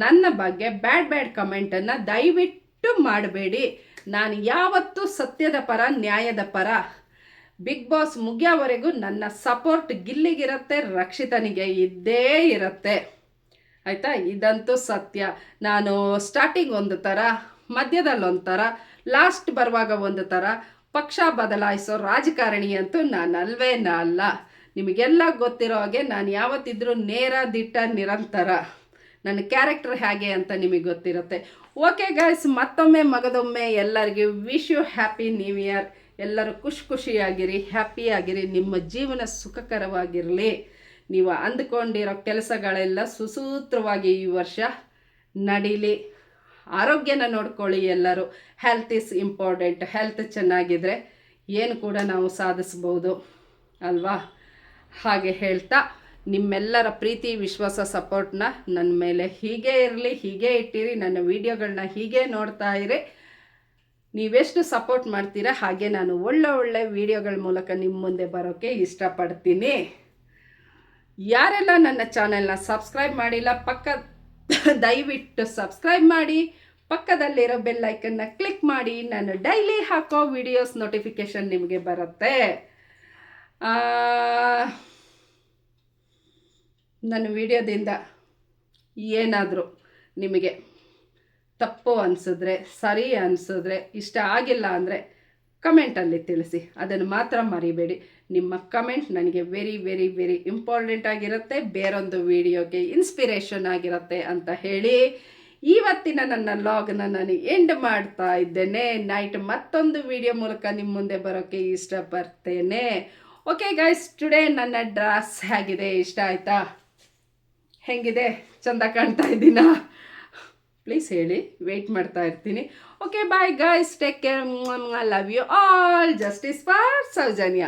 ನನ್ನ ಬಗ್ಗೆ ಬ್ಯಾಡ್ ಕಮೆಂಟನ್ನು ದಯವಿಟ್ಟು ಮಾಡಬೇಡಿ. ನಾನು ಯಾವತ್ತೂ ಸತ್ಯದ ಪರ, ನ್ಯಾಯದ ಪರ. ಬಿಗ್ ಬಾಸ್ ಮುಗಿಯೋವರೆಗೂ ನನ್ನ ಸಪೋರ್ಟ್ ಗಿಲ್ಲಿಗಿರುತ್ತೆ, ರಕ್ಷಿತನಿಗೆ ಇದ್ದೇ ಇರುತ್ತೆ, ಆಯಿತಾ. ಇದಂತೂ ಸತ್ಯ. ನಾನು ಸ್ಟಾರ್ಟಿಂಗ್ ಒಂದು ಥರ, ಮಧ್ಯದಲ್ಲಿ ಒಂದು ಥರ, ಲಾಸ್ಟ್ ಬರುವಾಗ ಒಂದು ಥರ ಪಕ್ಷ ಬದಲಾಯಿಸೋ ರಾಜಕಾರಣಿ ಅಂತೂ ನಾನು ಅಲ್ಲ. ನಿಮಗೆಲ್ಲ ಗೊತ್ತಿರೋ ಹಾಗೆ ನಾನು ಯಾವತ್ತಿದ್ರೂ ನೇರ ದಿಟ್ಟ ನಿರಂತರ. ನನ್ನ ಕ್ಯಾರೆಕ್ಟರ್ ಹೇಗೆ ಅಂತ ನಿಮಗೆ ಗೊತ್ತಿರುತ್ತೆ. ಓಕೆ ಗೈಸ್, ಮತ್ತೊಮ್ಮೆ ಮಗದೊಮ್ಮೆ ಎಲ್ಲರಿಗೂ wish you happy new year. ಎಲ್ಲರೂ ಖುಷಿಯಾಗಿರಿ, ಹ್ಯಾಪಿಯಾಗಿರಿ, ನಿಮ್ಮ ಜೀವನ ಸುಖಕರವಾಗಿರಲಿ. ನೀವು ಅಂದುಕೊಂಡಿರೋ ಕೆಲಸಗಳೆಲ್ಲ ಸುಸೂತ್ರವಾಗಿ ಈ ವರ್ಷ ನಡೀಲಿ. ಆರೋಗ್ಯನ ನೋಡ್ಕೊಳ್ಳಿ ಎಲ್ಲರೂ. Health is important. ಹೆಲ್ತ್ ಚೆನ್ನಾಗಿದ್ರೆ ಏನು ಕೂಡ ನಾವು ಸಾಧಿಸ್ಬೋದು ಅಲ್ವಾ. ಹಾಗೆ ಹೇಳ್ತಾ ನಿಮ್ಮೆಲ್ಲರ ಪ್ರೀತಿ, ವಿಶ್ವಾಸ, ಸಪೋರ್ಟ್ನ ನನ್ನ ಮೇಲೆ ಹೀಗೆ ಇರಲಿ, ಹೀಗೆ ಇಟ್ಟಿರಿ. ನನ್ನ ವೀಡಿಯೋಗಳನ್ನ ಹೀಗೆ ನೋಡ್ತಾ ಇರಿ. ನೀವೆಷ್ಟು ಸಪೋರ್ಟ್ ಮಾಡ್ತೀರಾ ಹಾಗೆ ನಾನು ಒಳ್ಳೆ ವೀಡಿಯೋಗಳ ಮೂಲಕ ನಿಮ್ಮ ಮುಂದೆ ಬರೋಕ್ಕೆ ಇಷ್ಟಪಡ್ತೀನಿ. ಯಾರೆಲ್ಲ ನನ್ನ ಚಾನೆಲ್ನ ಸಬ್ಸ್ಕ್ರೈಬ್ ಮಾಡಿಲ್ಲ, ದಯವಿಟ್ಟು ಸಬ್ಸ್ಕ್ರೈಬ್ ಮಾಡಿ, ಪಕ್ಕದಲ್ಲಿರೋ ಬೆಲ್ ಐಕನ್ನ ಕ್ಲಿಕ್ ಮಾಡಿ. ನಾನು ಡೈಲಿ ಹಾಕೋ ವಿಡಿಯೋಸ್ ನೋಟಿಫಿಕೇಷನ್ ನಿಮಗೆ ಬರುತ್ತೆ. ನನ್ನ ವಿಡಿಯೋದಿಂದ ಏನಾದರೂ ನಿಮಗೆ ತಪ್ಪು ಅನಿಸಿದ್ರೆ, ಸರಿ ಅನಿಸಿದ್ರೆ, ಇಷ್ಟ ಆಗಿಲ್ಲ ಅಂದರೆ ಕಮೆಂಟಲ್ಲಿ ತಿಳಿಸಿ. ಅದನ್ನು ಮಾತ್ರ ಮರಿಬೇಡಿ. ನಿಮ್ಮ ಕಮೆಂಟ್ ನನಗೆ ವೆರಿ ಇಂಪಾರ್ಟೆಂಟ್ ಆಗಿರುತ್ತೆ, ಬೇರೊಂದು ವಿಡಿಯೋಗೆ ಇನ್ಸ್ಪಿರೇಷನ್ ಆಗಿರುತ್ತೆ ಅಂತ ಹೇಳಿ ಇವತ್ತಿನ ನನ್ನ ಲಾಗ್ನ ನಾನು ಎಂಡ್ ಮಾಡ್ತಾ ಇದ್ದೇನೆ. ನೈಟ್ ಮತ್ತೊಂದು ವಿಡಿಯೋ ಮೂಲಕ ನಿಮ್ಮ ಮುಂದೆ ಬರೋಕ್ಕೆ ಇಷ್ಟಪಡ್ತೇನೆ. ಓಕೆ ಗೈಸ್, ಟುಡೇ ನನ್ನ ಡ್ರೆಸ್ ಹೇಗಿದೆ, ಇಷ್ಟ ಆಯಿತಾ? ಹೆಂಗಿದೆ? ಚಂದ ಕಾಣ್ತಾ ಇದ್ದೀನಾ? ಪ್ಲೀಸ್ ಹೇಳಿ, ವೆಯ್ಟ್ ಮಾಡ್ತಾ ಇರ್ತೀನಿ. Okay bye guys, take care, love you all. Justice for Soujanya.